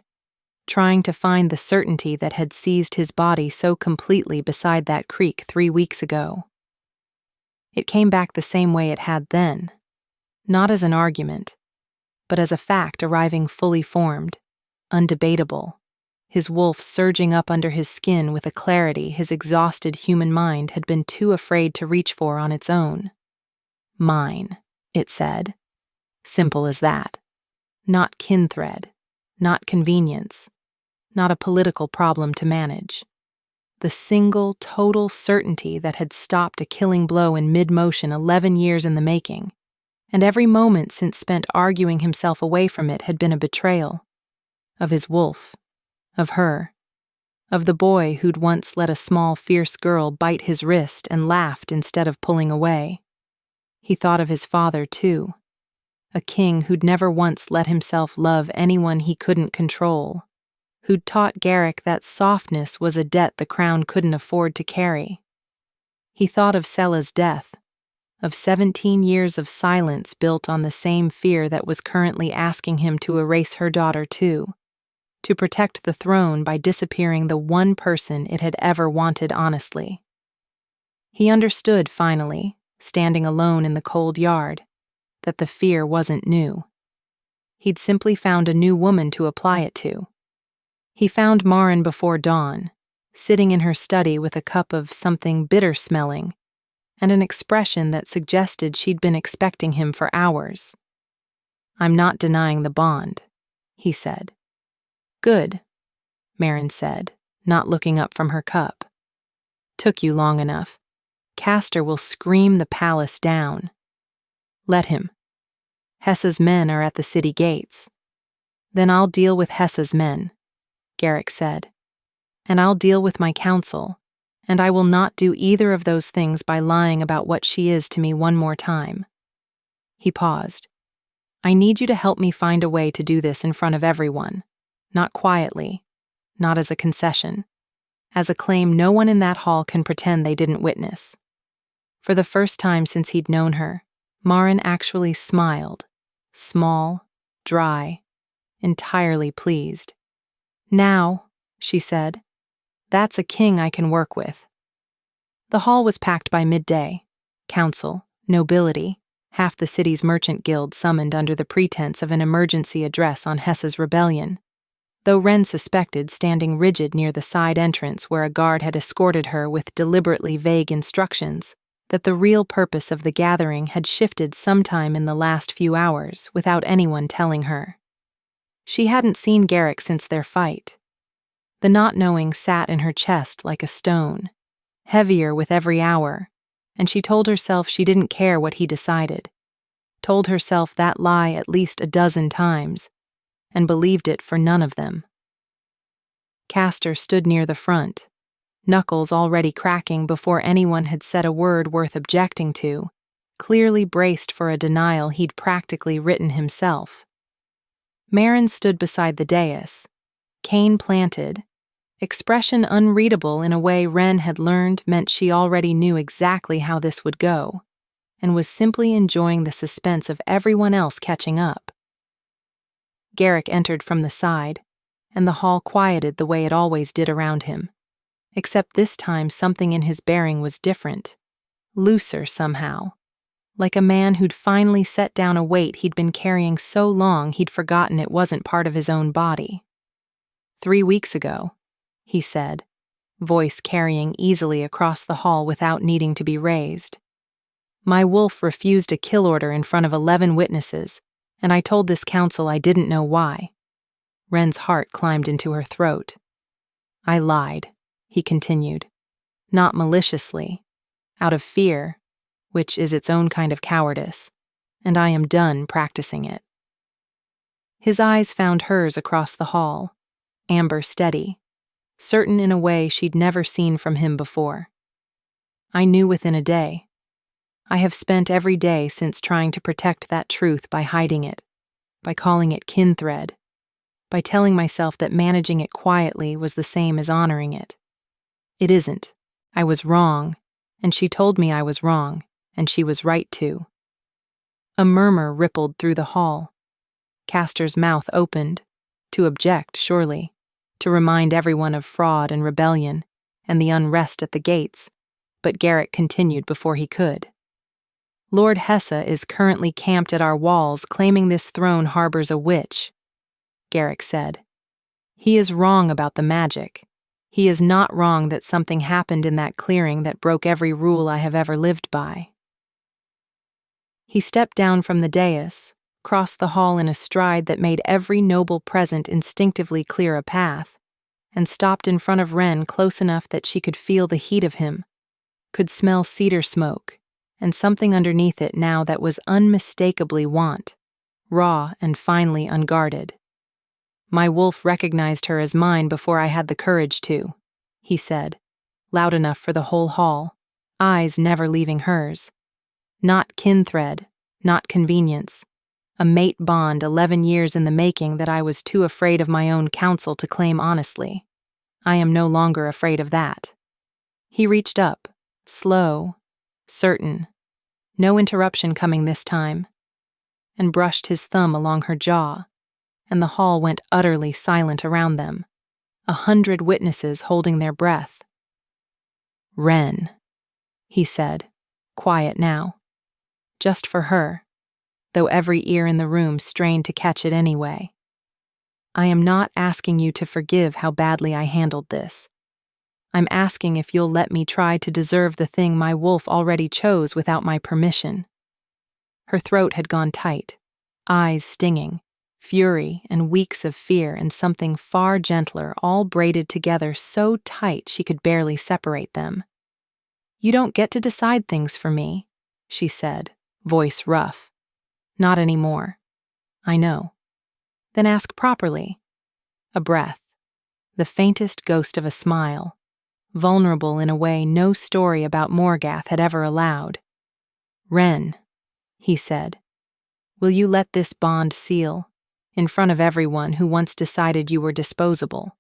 trying to find the certainty that had seized his body so completely beside that creek 3 weeks ago. It came back the same way it had then, not as an argument, but as a fact arriving fully formed, undebatable, his wolf surging up under his skin with a clarity his exhausted human mind had been too afraid to reach for on its own. Mine, it said. Simple as that. Not kin thread, not convenience, not a political problem to manage. The single, total certainty that had stopped a killing blow in mid-motion 11 years in the making, and every moment since spent arguing himself away from it had been a betrayal. Of his wolf. Of her. Of the boy who'd once let a small, fierce girl bite his wrist and laughed instead of pulling away. He thought of his father, too. A king who'd never once let himself love anyone he couldn't control, who'd taught Garrick that softness was a debt the crown couldn't afford to carry. He thought of Sella's death, of 17 years of silence built on the same fear that was currently asking him to erase her daughter too, to protect the throne by disappearing the one person it had ever wanted honestly. He understood, finally, standing alone in the cold yard, that the fear wasn't new. He'd simply found a new woman to apply it to. He found Maren before dawn, sitting in her study with a cup of something bitter-smelling, and an expression that suggested she'd been expecting him for hours. I'm not denying the bond, he said. Good, Maren said, not looking up from her cup. Took you long enough. Castor will scream the palace down. Let him. Hessa's men are at the city gates. Then I'll deal with Hessa's men, Garrick said. And I'll deal with my council, and I will not do either of those things by lying about what she is to me one more time. He paused. I need you to help me find a way to do this in front of everyone. Not quietly, not as a concession, as a claim no one in that hall can pretend they didn't witness. For the first time since he'd known her, Maren actually smiled, small, dry, entirely pleased. Now, she said, that's a king I can work with. The hall was packed by midday. Council, nobility, half the city's merchant guild summoned under the pretense of an emergency address on Hessa's rebellion, though Ren suspected standing rigid near the side entrance where a guard had escorted her with deliberately vague instructions that the real purpose of the gathering had shifted sometime in the last few hours without anyone telling her. She hadn't seen Garrick since their fight. The not knowing sat in her chest like a stone, heavier with every hour, and she told herself she didn't care what he decided, told herself that lie at least a dozen times, and believed it for none of them. Castor stood near the front, knuckles already cracking before anyone had said a word worth objecting to, clearly braced for a denial he'd practically written himself. Marin stood beside the dais, cane planted, expression unreadable in a way Wren had learned meant she already knew exactly how this would go, and was simply enjoying the suspense of everyone else catching up. Garrick entered from the side, and the hall quieted the way it always did around him. Except this time something in his bearing was different, looser somehow, like a man who'd finally set down a weight he'd been carrying so long he'd forgotten it wasn't part of his own body. 3 weeks ago, he said, voice carrying easily across the hall without needing to be raised. My wolf refused a kill order in front of 11 witnesses, and I told this council I didn't know why. Wren's heart climbed into her throat. I lied, he continued, not maliciously, out of fear, which is its own kind of cowardice, and I am done practicing it. His eyes found hers across the hall, amber steady, certain in a way she'd never seen from him before. I knew within a day. I have spent every day since trying to protect that truth by hiding it, by calling it kin thread, by telling myself that managing it quietly was the same as honoring it. It isn't. I was wrong, and she told me I was wrong, and she was right too. A murmur rippled through the hall. Castor's mouth opened, to object, surely, to remind everyone of fraud and rebellion, and the unrest at the gates, but Garrick continued before he could. Lord Hessa is currently camped at our walls claiming this throne harbors a witch, Garrick said. He is wrong about the magic. He is not wrong that something happened in that clearing that broke every rule I have ever lived by. He stepped down from the dais, crossed the hall in a stride that made every noble present instinctively clear a path, and stopped in front of Wren close enough that she could feel the heat of him, could smell cedar smoke, and something underneath it now that was unmistakably want, raw and finely unguarded. My wolf recognized her as mine before I had the courage to, he said, loud enough for the whole hall, eyes never leaving hers. Not kin thread, not convenience, a mate bond 11 years in the making that I was too afraid of my own counsel to claim honestly. I am no longer afraid of that. He reached up, slow, certain, no interruption coming this time, and brushed his thumb along her jaw, and the hall went utterly silent around them, 100 witnesses holding their breath. Wren, he said, quiet now. Just for her, though every ear in the room strained to catch it anyway. I am not asking you to forgive how badly I handled this. I'm asking if you'll let me try to deserve the thing my wolf already chose without my permission. Her throat had gone tight, eyes stinging, fury and weeks of fear and something far gentler all braided together so tight she could barely separate them. You don't get to decide things for me, she said, voice rough. Not anymore. I know. Then ask properly. A breath, the faintest ghost of a smile, vulnerable in a way no story about Morgath had ever allowed. Wren, he said, will you let this bond seal, in front of everyone who once decided you were disposable?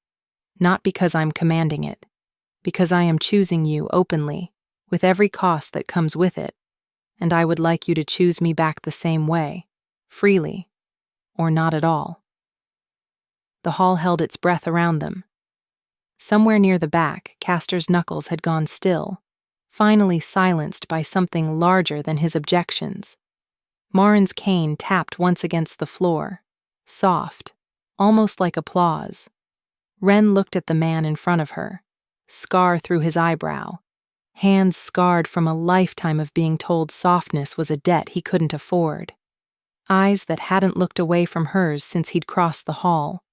Not because I'm commanding it, because I am choosing you openly, with every cost that comes with it, and I would like you to choose me back the same way, freely, or not at all. The hall held its breath around them. Somewhere near the back, Castor's knuckles had gone still, finally silenced by something larger than his objections. Marin's cane tapped once against the floor, soft, almost like applause. Wren looked at the man in front of her, scar through his eyebrow, hands scarred from a lifetime of being told softness was a debt he couldn't afford, eyes that hadn't looked away from hers since he'd crossed the hall,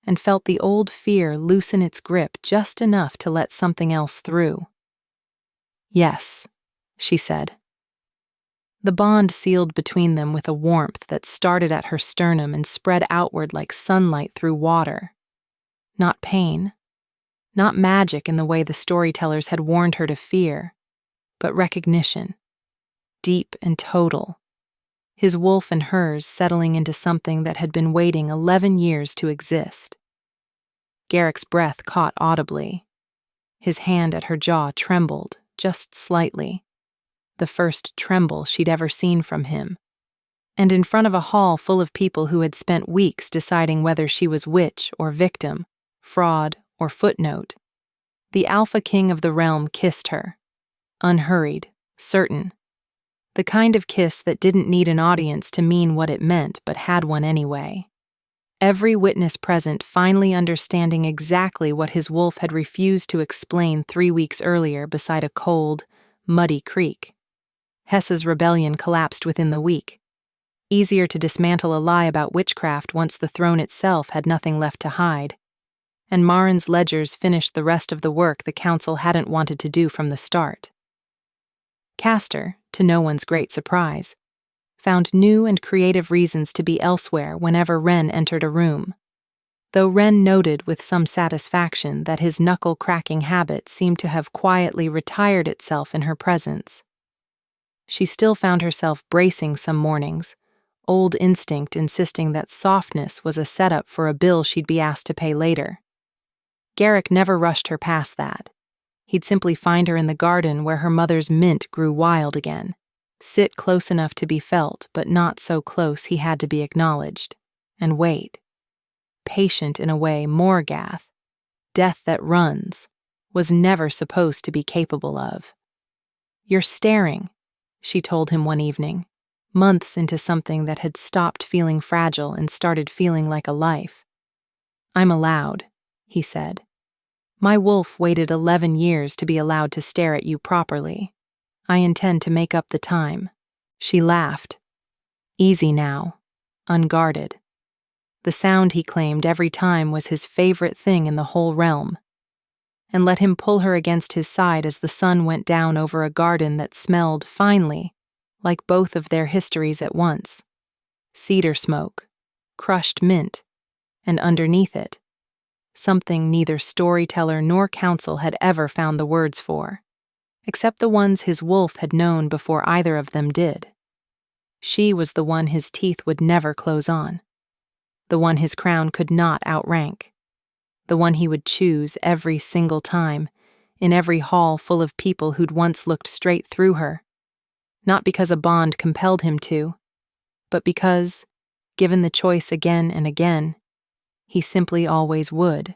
and felt the old fear loosen its grip just enough to let something else through. Yes, she said. The bond sealed between them with a warmth that started at her sternum and spread outward like sunlight through water. Not pain, Not magic in the way the storytellers had warned her to fear, but recognition. Deep and total. His wolf and hers settling into something that had been waiting 11 years to exist. Garrick's breath caught audibly. His hand at her jaw trembled, just slightly. The first tremble she'd ever seen from him. And in front of a hall full of people who had spent weeks deciding whether she was witch or victim, fraud or footnote, the Alpha King of the realm kissed her. Unhurried, certain. The kind of kiss that didn't need an audience to mean what it meant but had one anyway. Every witness present finally understanding exactly what his wolf had refused to explain 3 weeks earlier beside a cold, muddy creek. Hessa's rebellion collapsed within the week. Easier to dismantle a lie about witchcraft once the throne itself had nothing left to hide. And Marin's ledgers finished the rest of the work the council hadn't wanted to do from the start. Castor, to no one's great surprise, found new and creative reasons to be elsewhere whenever Wren entered a room, though Wren noted with some satisfaction that his knuckle-cracking habit seemed to have quietly retired itself in her presence. She still found herself bracing some mornings, old instinct insisting that softness was a setup for a bill she'd be asked to pay later. Garrick never rushed her past that. He'd simply find her in the garden where her mother's mint grew wild again, sit close enough to be felt but not so close he had to be acknowledged, and wait. Patient in a way Morgath, death that runs, was never supposed to be capable of. "You're staring," she told him one evening, months into something that had stopped feeling fragile and started feeling like a life. "I'm allowed," he said. "My wolf waited 11 years to be allowed to stare at you properly. I intend to make up the time." She laughed. Easy now, unguarded. The sound he claimed every time was his favorite thing in the whole realm. And let him pull her against his side as the sun went down over a garden that smelled, finely, like both of their histories at once. Cedar smoke, crushed mint, and underneath it, something neither storyteller nor council had ever found the words for, except the ones his wolf had known before either of them did. She was the one his teeth would never close on, the one his crown could not outrank, the one he would choose every single time, in every hall full of people who'd once looked straight through her, not because a bond compelled him to, but because, given the choice again and again, he simply always would.